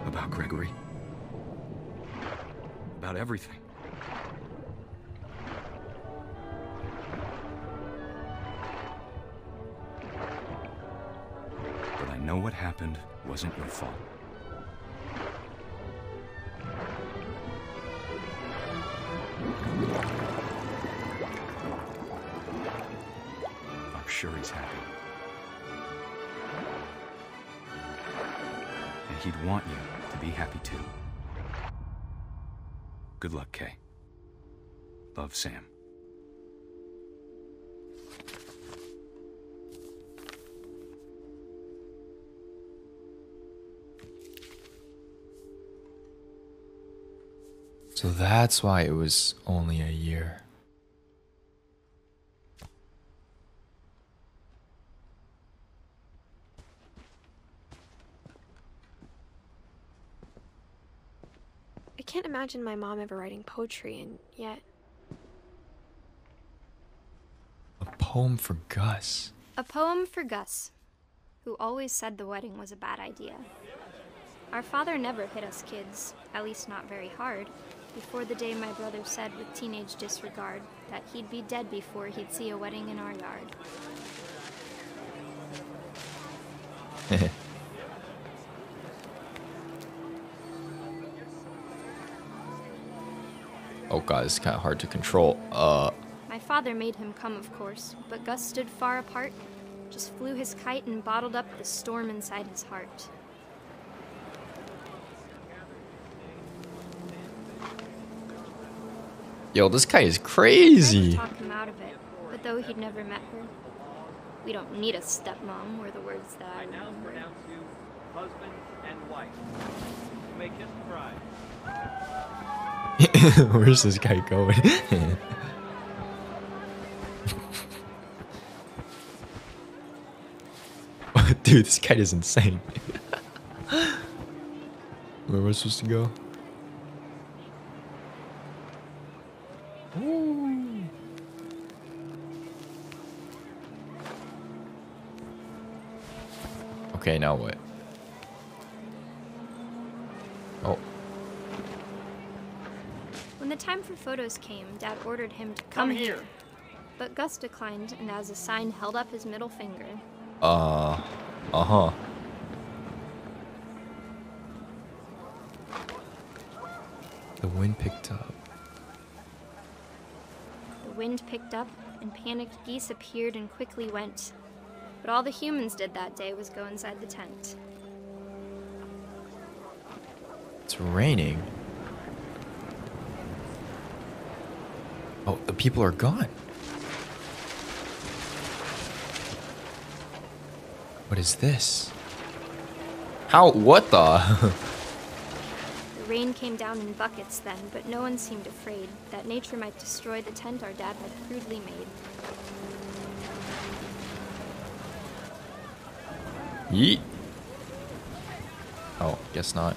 About Gregory. About everything. But I know what happened wasn't your fault. I'm sure he's happy. And he'd want you to be happy too. Good luck, Kay. Love, Sam. So that's why it was only a year. I can't imagine my mom ever writing poetry, and yet... A poem for Gus. A poem for Gus, who always said the wedding was a bad idea. Our father never hit us kids, at least not very hard, before the day my brother said with teenage disregard that he'd be dead before he'd see a wedding in our yard. Oh god, it's kind of hard to control. My father made him come, of course, but Gus stood far apart, just flew his kite and bottled up the storm inside his heart. Yo, this guy is crazy. Talk him out of it, but though he'd never met her, we don't need a stepmom, were the words that I now remember. pronounce you husband and wife. You may kiss the bride. Where's this guy going? Dude, this kite is insane. Where am I supposed to go? Ooh. Okay, now what? When the time for photos came, Dad ordered him to come here. But Gus declined, and as a sign held up his middle finger. Uh-huh. The wind picked up. The wind picked up, and panicked geese appeared and quickly went. But all the humans did that day was go inside the tent. It's raining. Oh, the people are gone. What is this? How? What the? The rain came down in buckets then, but no one seemed afraid that nature might destroy the tent our dad had crudely made. Yeet. Oh, guess not.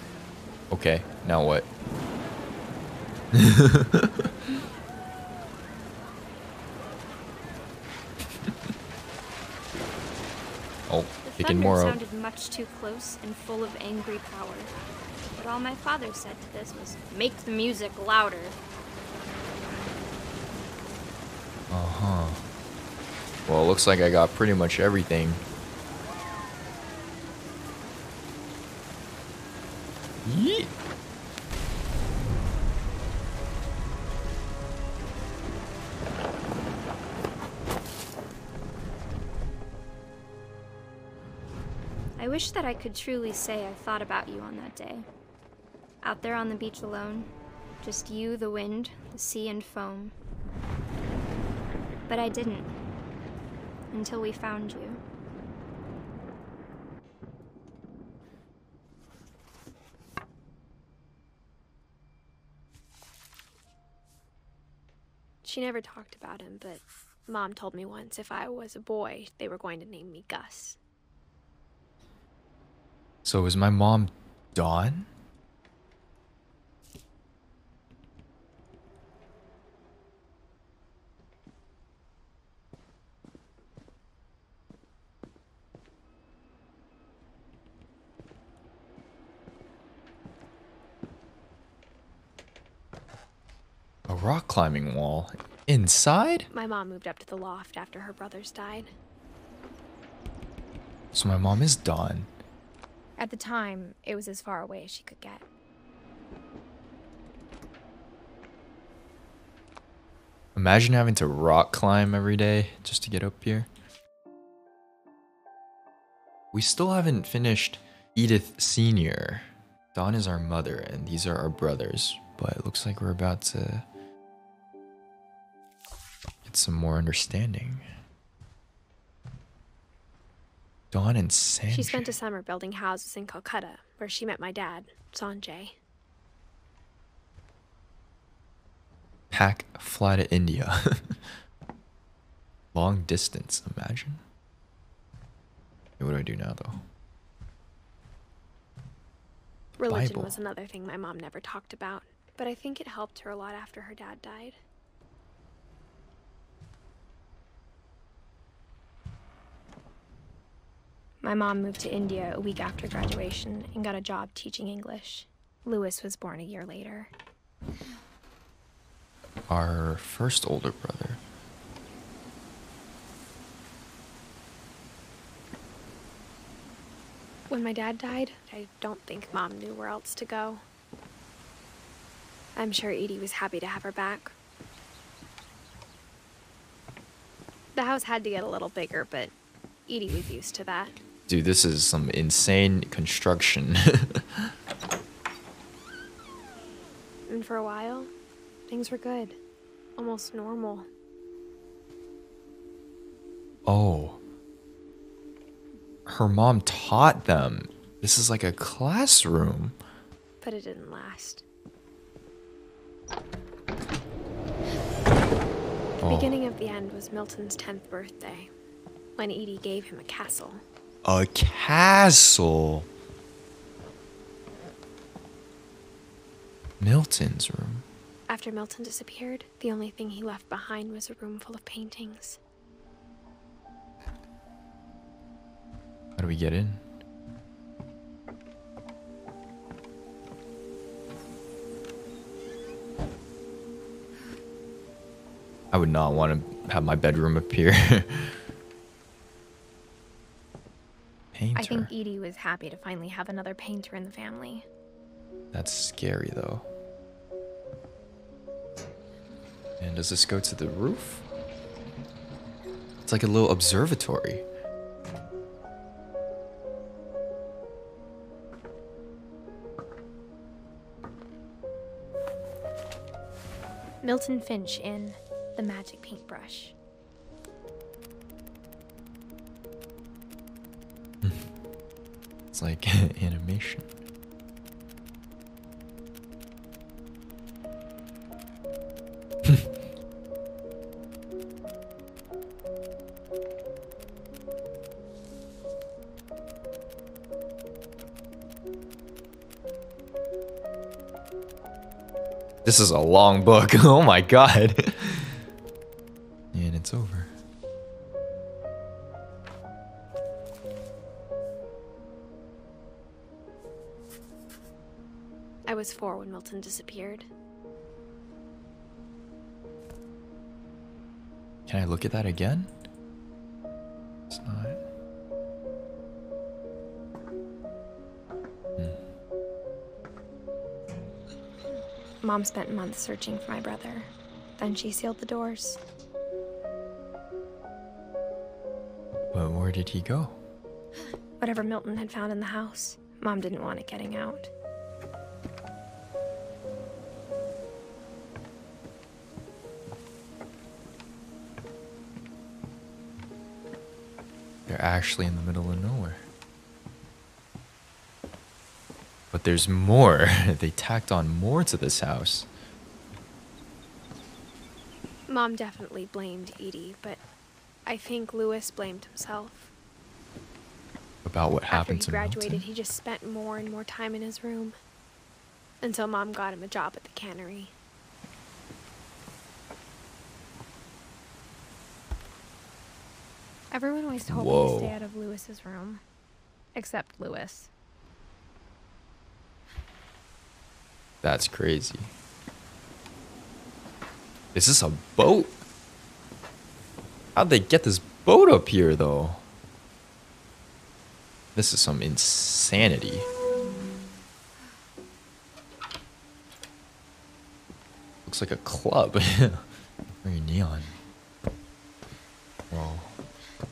Okay, now what? Oh, The picking thunder more up. sounded much too close and full of angry power. But all my father said to this was, "Make the music louder." Uh-huh. Well, it looks like I got pretty much everything. Yeet. I wish that I could truly say I thought about you on that day. Out there on the beach alone, just you, the wind, the sea, and foam. But I didn't. Until we found you. She never talked about him, but Mom told me once if I was a boy, they were going to name me Gus. So is my mom Dawn? A rock climbing wall. Inside? My mom moved up to the loft after her brothers died. So my mom is Dawn. At the time, it was as far away as she could get. Imagine having to rock climb every day just to get up here. We still haven't finished Edith Sr. Dawn is our mother, and these are our brothers. But it looks like we're about to get some more understanding. Dawn and Sanjay. She spent a summer building houses in Calcutta, where she met my dad, Sanjay. Pack, fly to India. Long distance, imagine. Okay, what do I do now, though? Religion Bible. was another thing my mom never talked about, but I think it helped her a lot after her dad died. My mom moved to India a week after graduation and got a job teaching English. Louis was born a year later. Our first older brother. When my dad died, I don't think Mom knew where else to go. I'm sure Edie was happy to have her back. The house had to get a little bigger, but Edie was used to that. Dude, this is some insane construction. And for a while, things were good. Almost normal. Oh. Her mom taught them. This is like a classroom. But it didn't last. The beginning of the end was Milton's 10th birthday, when Edie gave him a castle. A castle. Milton's room. After Milton disappeared, the only thing he left behind was a room full of paintings. How do we get in? I would not want to have my bedroom appear. Painter. I think Edie was happy to finally have another painter in the family. That's scary though. And does this go to the roof? It's like a little observatory. Milton Finch in The Magic Paintbrush. It's like animation. This is a long book. Oh my god. And it's over. I was 4 when Milton disappeared. Can I look at that again? It's not. Mom spent months searching for my brother. Then she sealed the doors. But where did he go? Whatever Milton had found in the house, Mom didn't want it getting out. They're actually in the middle of nowhere. But there's more. They tacked on more to this house. Mom definitely blamed Edie, but I think Lewis blamed himself. About what happened to After he graduated, Milton? he just spent more and more time in his room. Until Mom got him a job at the cannery. Everyone always told me to stay out of Lewis's room. Except Lewis. That's crazy. Is this a boat? How'd they get this boat up here, though? This is some insanity. Looks like a club. Very neon. Whoa.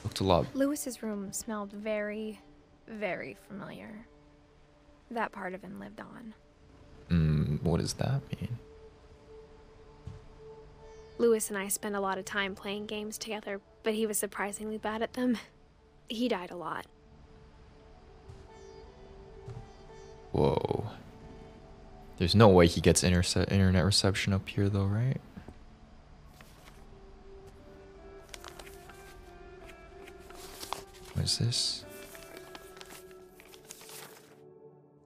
Looked a lot. Lewis's room smelled very, very familiar. That part of him lived on. What does that mean? Lewis and I spent a lot of time playing games together, but he was surprisingly bad at them. He died a lot. Whoa. There's no way he gets internet reception up here, though, right? What is this?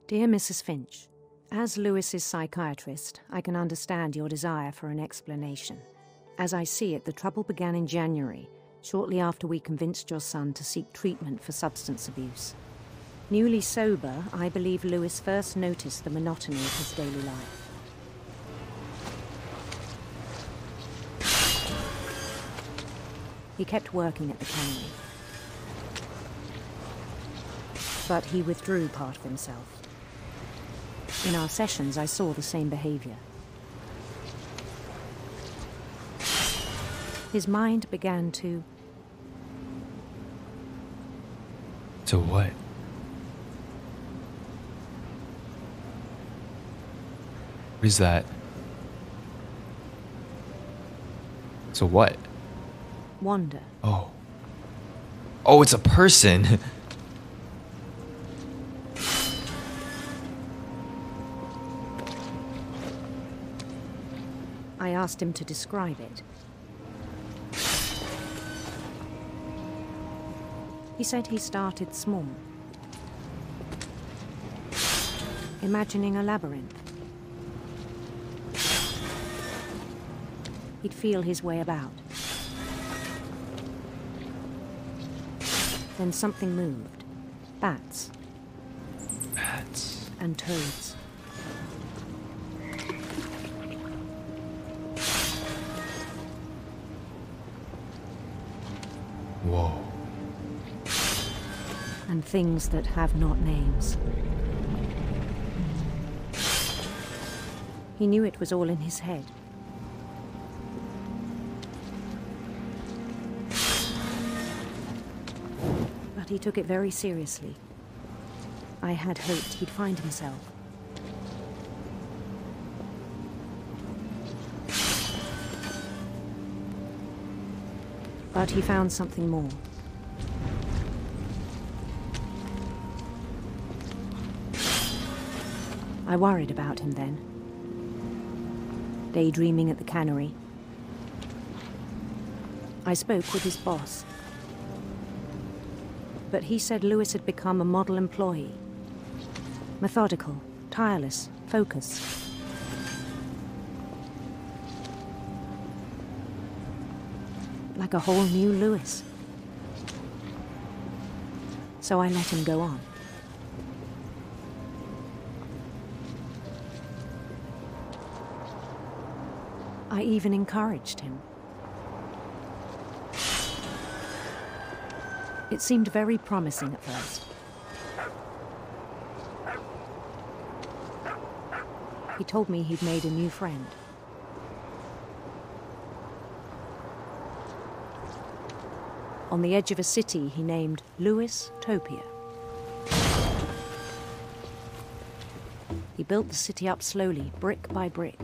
Dear Mrs. Finch, as Lewis's psychiatrist, I can understand your desire for an explanation. As I see it, the trouble began in January, shortly after we convinced your son to seek treatment for substance abuse. Newly sober, I believe Lewis first noticed the monotony of his daily life. He kept working at the cannery, but he withdrew part of himself. In our sessions, I saw the same behavior. His mind began to... To what? What is that? So what? wander. Oh. Oh, it's a person. I asked him to describe it. He said he started small, imagining a labyrinth. He'd feel his way about. Then something moved. Bats. Bats. And toads. Whoa. And things that have not names. He knew it was all in his head. But he took it very seriously. I had hoped he'd find himself. But he found something more. I worried about him then. Daydreaming at the cannery. I spoke with his boss. But he said Lewis had become a model employee. Methodical, tireless, focused. Like a whole new Lewis. So I let him go on. I even encouraged him. It seemed very promising at first. He told me he'd made a new friend. On the edge of a city he named Lewis Topia. He built the city up slowly, brick by brick.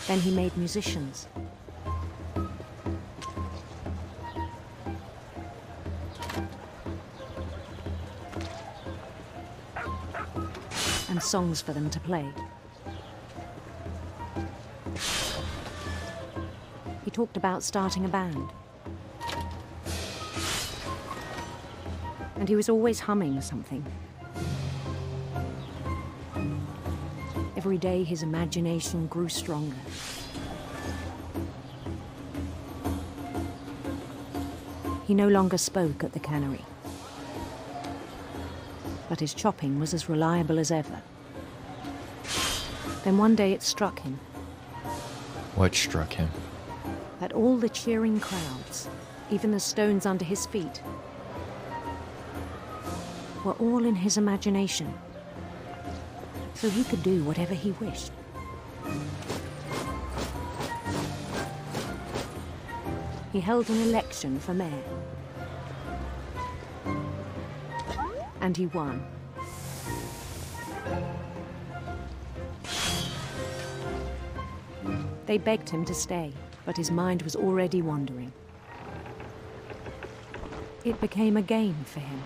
Then he made musicians. And songs for them to play. He talked about starting a band. And he was always humming something. Every day his imagination grew stronger. He no longer spoke at the cannery. But his chopping was as reliable as ever. Then one day it struck him. What struck him? That all the cheering crowds, even the stones under his feet, were all in his imagination. So he could do whatever he wished. He held an election for mayor. And he won. They begged him to stay, but his mind was already wandering. It became a game for him.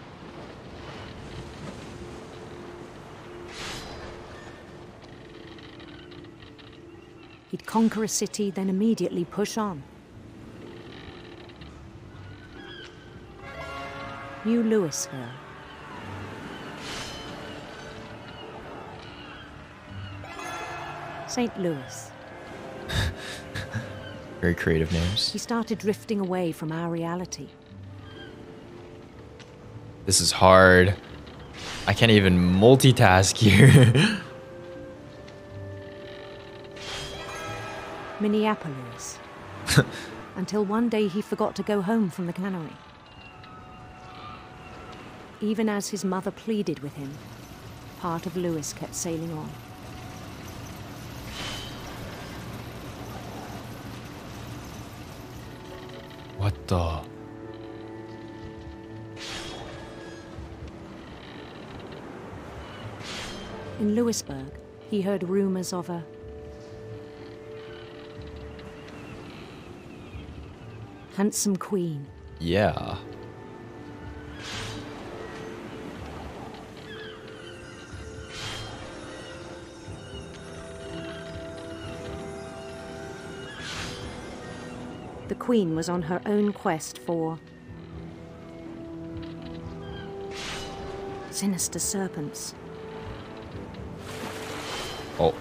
He'd conquer a city, then immediately push on. New Louisville. St. Louis. Very creative names. He started drifting away from our reality. This is hard. I can't even multitask here. Minneapolis. Until one day he forgot to go home from the cannery. Even as his mother pleaded with him, part of Lewis kept sailing on. What the? In Lewisburg, he heard rumors of a handsome queen. Yeah. The queen was on her own quest for sinister serpents. Oh.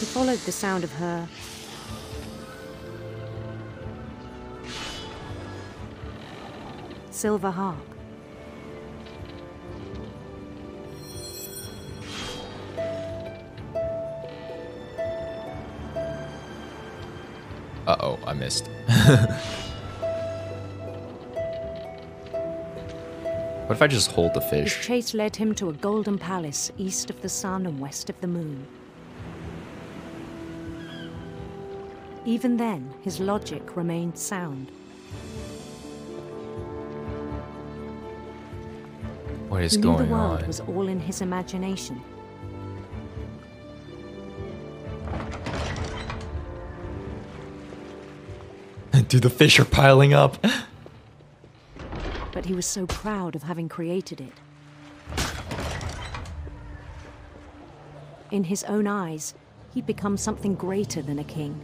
He followed the sound of her silver harp. missed. What if I just hold the fish? His chase led him to a golden palace east of the sun and west of the moon. Even then, his logic remained sound. What is He knew going the world on? was all in his imagination. Dude, the fish are piling up. But he was so proud of having created it. In his own eyes, he'd become something greater than a king.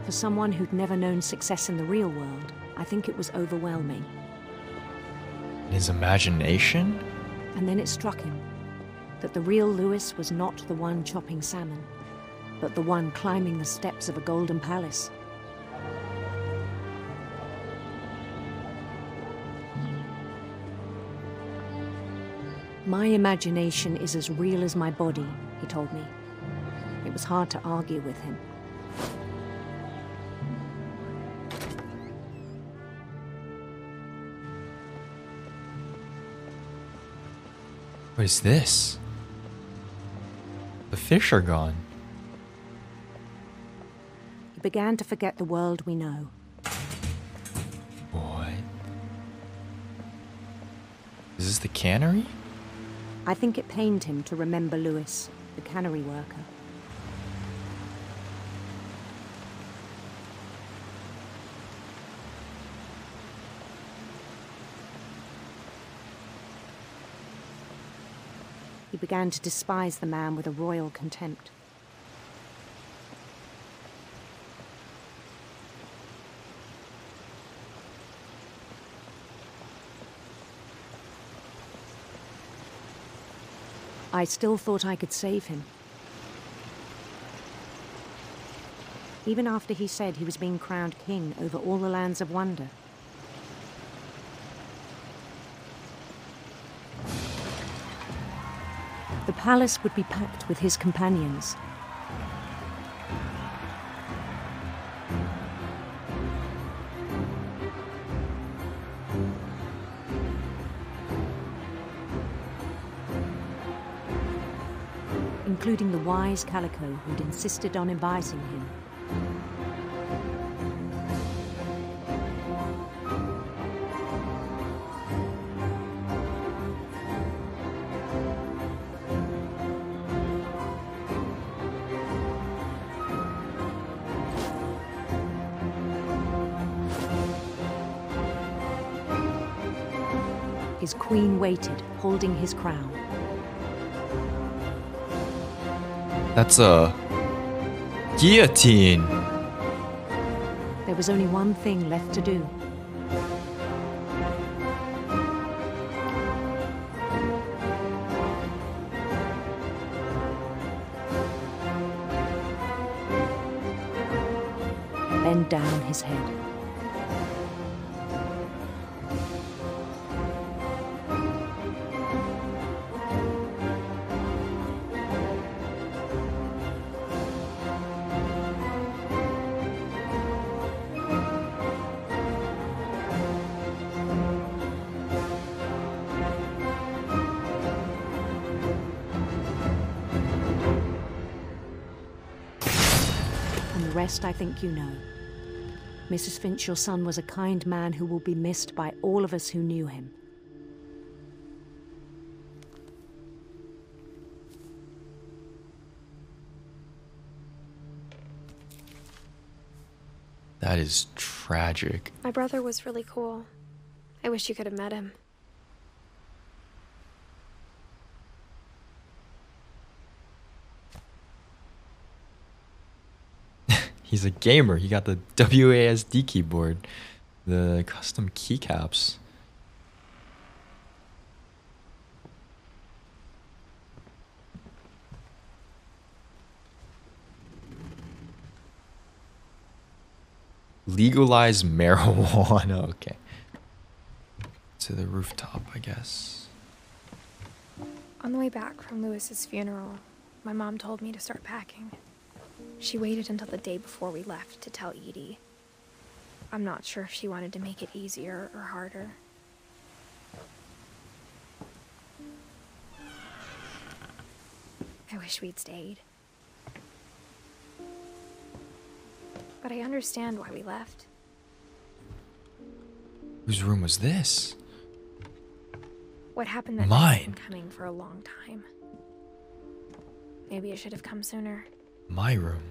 For someone who'd never known success in the real world, I think it was overwhelming. His imagination? And then it struck him that the real Lewis was not the one chopping salmon, but the one climbing the steps of a golden palace. My imagination is as real as my body, he told me. It was hard to argue with him. What is this? The fish are gone. He began to forget the world we know. What? Is this the cannery? I think it pained him to remember Lewis, the cannery worker. He began to despise the man with a royal contempt. I still thought I could save him. Even after he said he was being crowned king over all the lands of wonder. The palace would be packed with his companions. Including the wise Calico who'd insisted on advising him. His queen waited, holding his crown. That's a guillotine. There was only one thing left to do. Bend down his head. The rest I think you know. Mrs. Finch, your son was a kind man who will be missed by all of us who knew him. That is tragic. My brother was really cool. I wish you could have met him. He's a gamer. He got the WASD keyboard, the custom keycaps. Legalize marijuana. Okay. To the rooftop, I guess. On the way back from Lewis's funeral, my mom told me to start packing. She waited until the day before we left to tell Edie. I'm not sure if she wanted to make it easier or harder. I wish we'd stayed. But I understand why we left. Whose room was this? What happened that night has been Mine. coming for a long time. Maybe it should have come sooner. My room.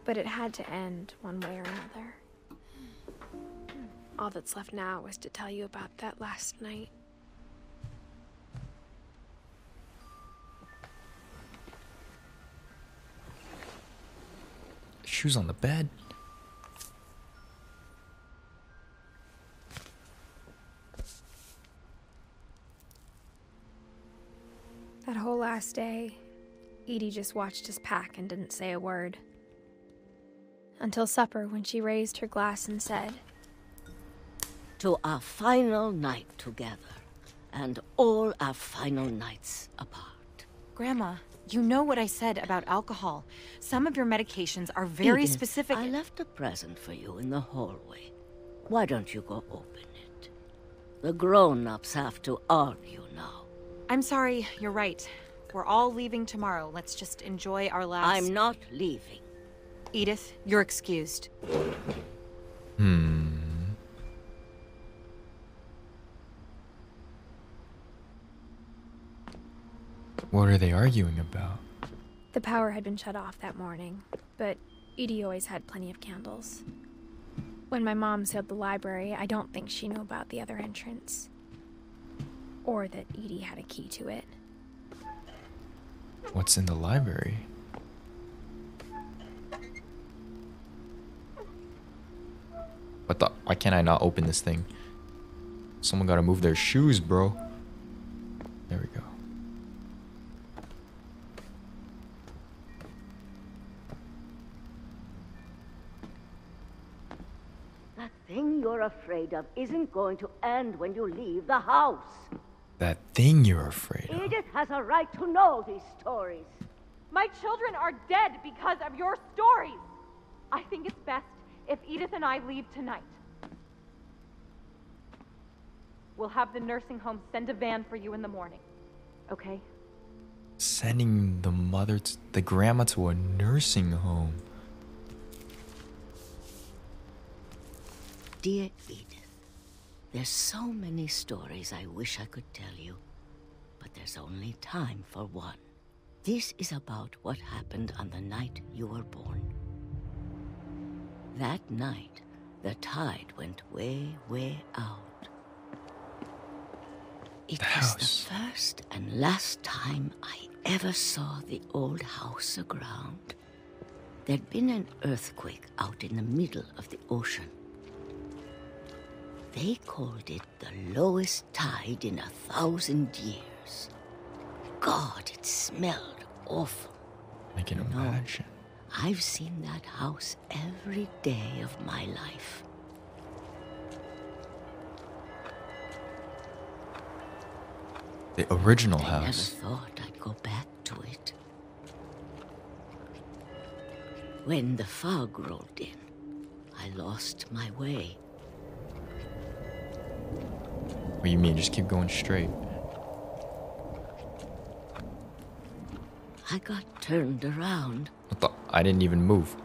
But it had to end one way or another. All that's left now is to tell you about that last night. Shoes on the bed. That whole last day, Edie just watched us pack and didn't say a word. Until supper, when she raised her glass and said, "To our final night together, and all our final nights apart." Grandma, you know what I said about alcohol. Some of your medications are very Edith, specific. I left a present for you in the hallway. Why don't you go open it? The grown-ups have to argue now. I'm sorry, you're right. We're all leaving tomorrow. Let's just enjoy our last... I'm not leaving. Edith, you're excused. What are they arguing about? the power had been shut off that morning, but Edie always had plenty of candles. When my mom sealed the library, I don't think she knew about the other entrance. Or that Edie had a key to it. What's in the library? What the? Why can't I not open this thing? Someone gotta move their shoes, bro. There we go. That thing you're afraid of isn't going to end when you leave the house. That thing you're afraid of. Edith has a right to know these stories. My children are dead because of your stories. I think it's best if Edith and I leave tonight. We'll have the nursing home send a van for you in the morning, okay? Sending the grandma to a nursing home. Dear Edith, there's so many stories I wish I could tell you, but there's only time for one. This is about what happened on the night you were born. That night, the tide went way, way out. It was the first and last time I ever saw the old house aground. There'd been an earthquake out in the middle of the ocean. They called it the lowest tide in 1,000 years. God, it smelled awful. I can imagine. I've seen that house every day of my life. The original I house. never thought I'd go back to it. When the fog rolled in, I lost my way. What do you mean? Just keep going straight. I got turned around. What the? I didn't even move.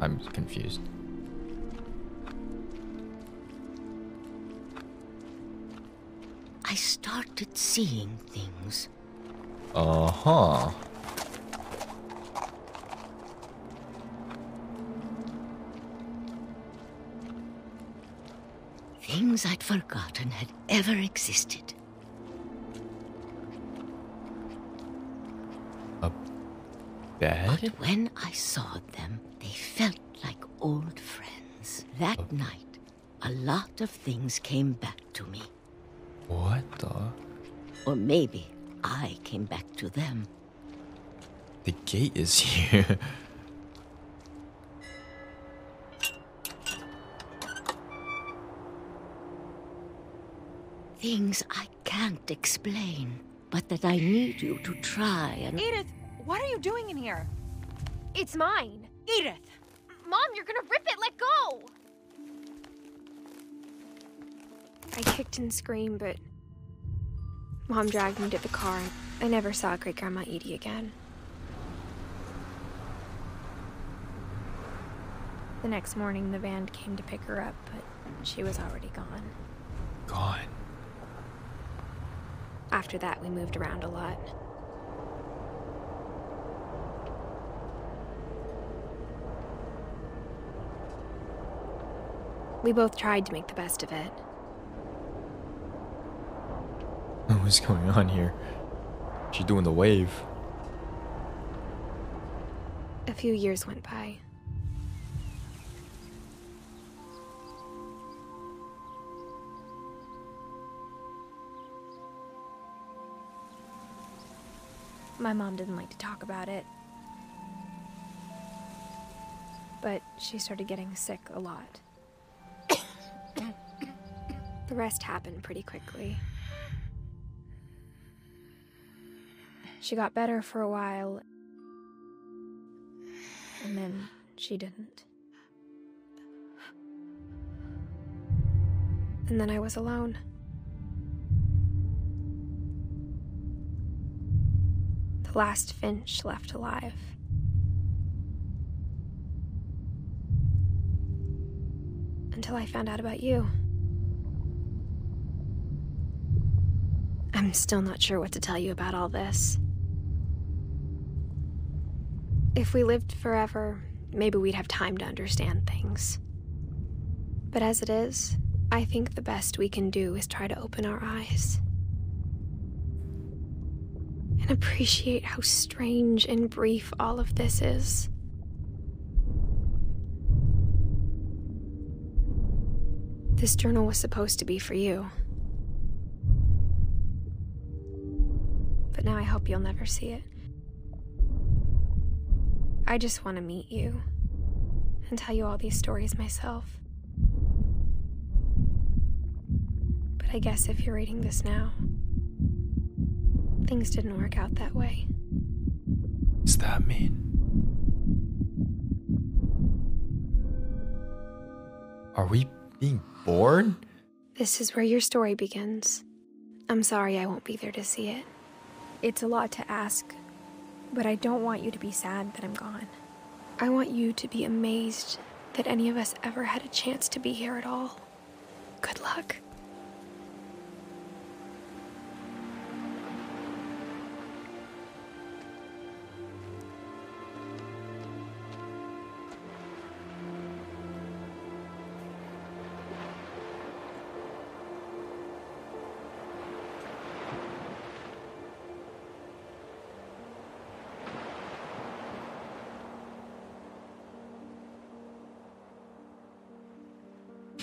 I'm confused. I started seeing things. Uh-huh. Things I'd forgotten had ever existed. Bed? But when I saw them, they felt like old friends. That night, a lot of things came back to me. What the? Or maybe I came back to them. The gate is here. Things I can't explain, but that I need you to try and... Edith, what are you doing in here? It's mine. Edith! Mom, you're gonna rip it! Let go! I kicked and screamed, but Mom dragged me to the car. I never saw Great-Grandma Edie again. The next morning, the van came to pick her up, but she was already gone. Gone. After that, we moved around a lot. We both tried to make the best of it. What's going on here? She's doing the wave. A few years went by. My mom didn't like to talk about it. But she started getting sick a lot. The rest happened pretty quickly. She got better for a while, and then she didn't. And then I was alone. The last Finch left alive. Until I found out about you. I'm still not sure what to tell you about all this. If we lived forever, maybe we'd have time to understand things. But as it is, I think the best we can do is try to open our eyes. And appreciate how strange and brief all of this is. This journal was supposed to be for you. But now I hope you'll never see it. I just want to meet you and tell you all these stories myself. But I guess if you're reading this now, things didn't work out that way. What's that mean? Are we being born? This is where your story begins. I'm sorry I won't be there to see it. It's a lot to ask, but I don't want you to be sad that I'm gone. I want you to be amazed that any of us ever had a chance to be here at all. Good luck.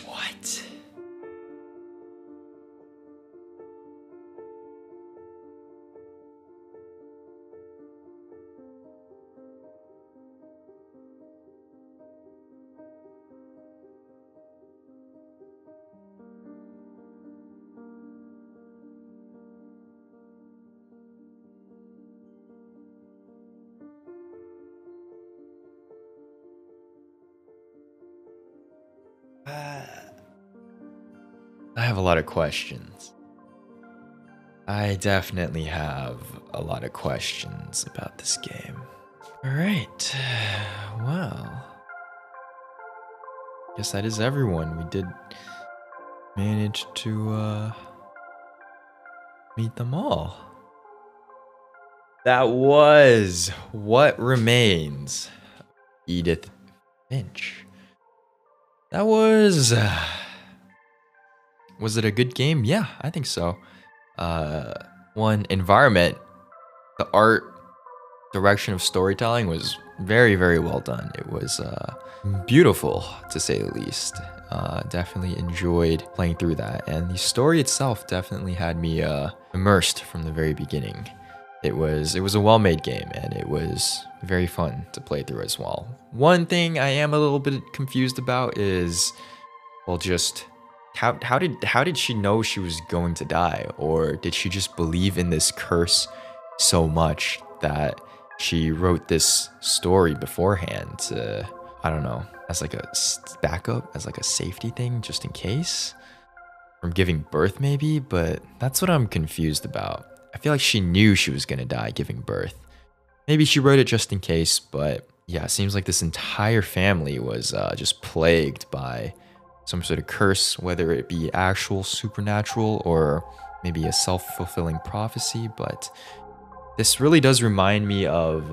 What? I have a lot of questions. I definitely have a lot of questions about this game. Alright, well, guess that is everyone. We did manage to meet them all. That was What Remains of Edith Finch. That was it a good game? Yeah, I think so. One, environment, the art, direction of storytelling was very, very well done. It was beautiful, to say the least. Definitely enjoyed playing through that. And the story itself definitely had me immersed from the very beginning. it was a well-made game, and it was very fun to play through as well. One thing I am a little bit confused about is, well, just how did she know she was going to die? Or did she just believe in this curse so much that she wrote this story beforehand to, I don't know, as like a backup, as like a safety thing, just in case? From giving birth maybe? But that's what I'm confused about. I feel like she knew she was gonna die giving birth. Maybe she wrote it just in case, but yeah, it seems like this entire family was just plagued by some sort of curse, whether it be actual supernatural or maybe a self-fulfilling prophecy. But this really does remind me of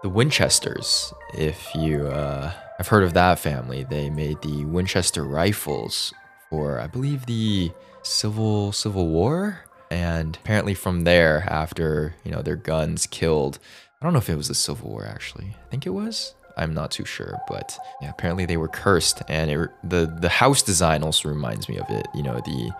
the Winchesters. If you have heard of that family, they made the Winchester rifles for, I believe, the Civil War. And apparently from there, after, you know, their guns killed, I don't know if it was the Civil War actually. I think it was. I'm not too sure, but yeah, apparently they were cursed, and the house design also reminds me of it. You know, the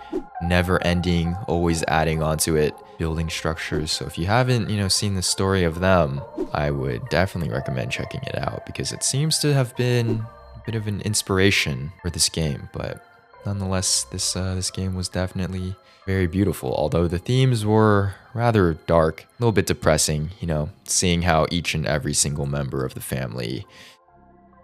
never-ending, always adding onto it, building structures. So if you haven't, you know, seen the story of them, I would definitely recommend checking it out, because it seems to have been a bit of an inspiration for this game. But nonetheless, this game was definitely very beautiful, although the themes were rather dark, a little bit depressing, you know, seeing how each and every single member of the family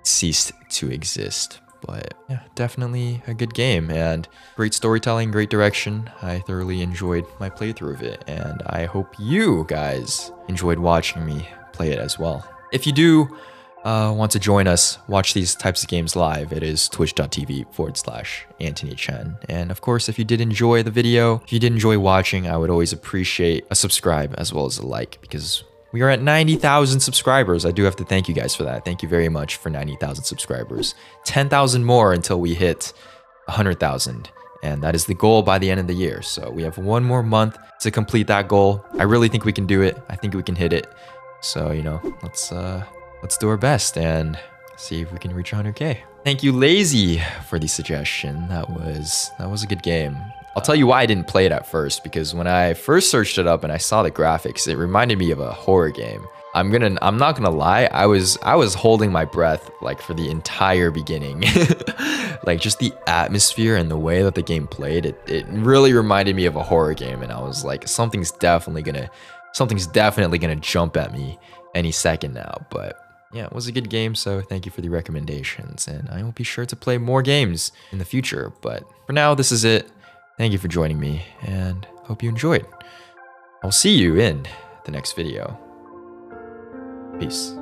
ceased to exist. But yeah, definitely a good game, and great storytelling, great direction. I thoroughly enjoyed my playthrough of it, and I hope you guys enjoyed watching me play it as well. If you do want to join us, watch these types of games live, it is twitch.tv/Anthony Chen. And of course, if you did enjoy the video, if you did enjoy watching, I would always appreciate a subscribe as well as a like, because we are at 90,000 subscribers. I do have to thank you guys for that. Thank you very much for 90,000 subscribers. 10,000 more until we hit 100,000. And that is the goal by the end of the year. So we have one more month to complete that goal. I really think we can do it. I think we can hit it. So, you know, let's do our best and see if we can reach 100K. Thank you, Lazy, for the suggestion. That was a good game. I'll tell you why I didn't play it at first, because when I first searched it up and I saw the graphics, it reminded me of a horror game. I'm not gonna lie, I was holding my breath like for the entire beginning. Like just the atmosphere and the way that the game played, it really reminded me of a horror game, and I was like, something's definitely gonna jump at me any second now. But yeah, it was a good game, so thank you for the recommendations, and I will be sure to play more games in the future. But for now, this is it. Thank you for joining me, and hope you enjoyed. I'll see you in the next video. Peace.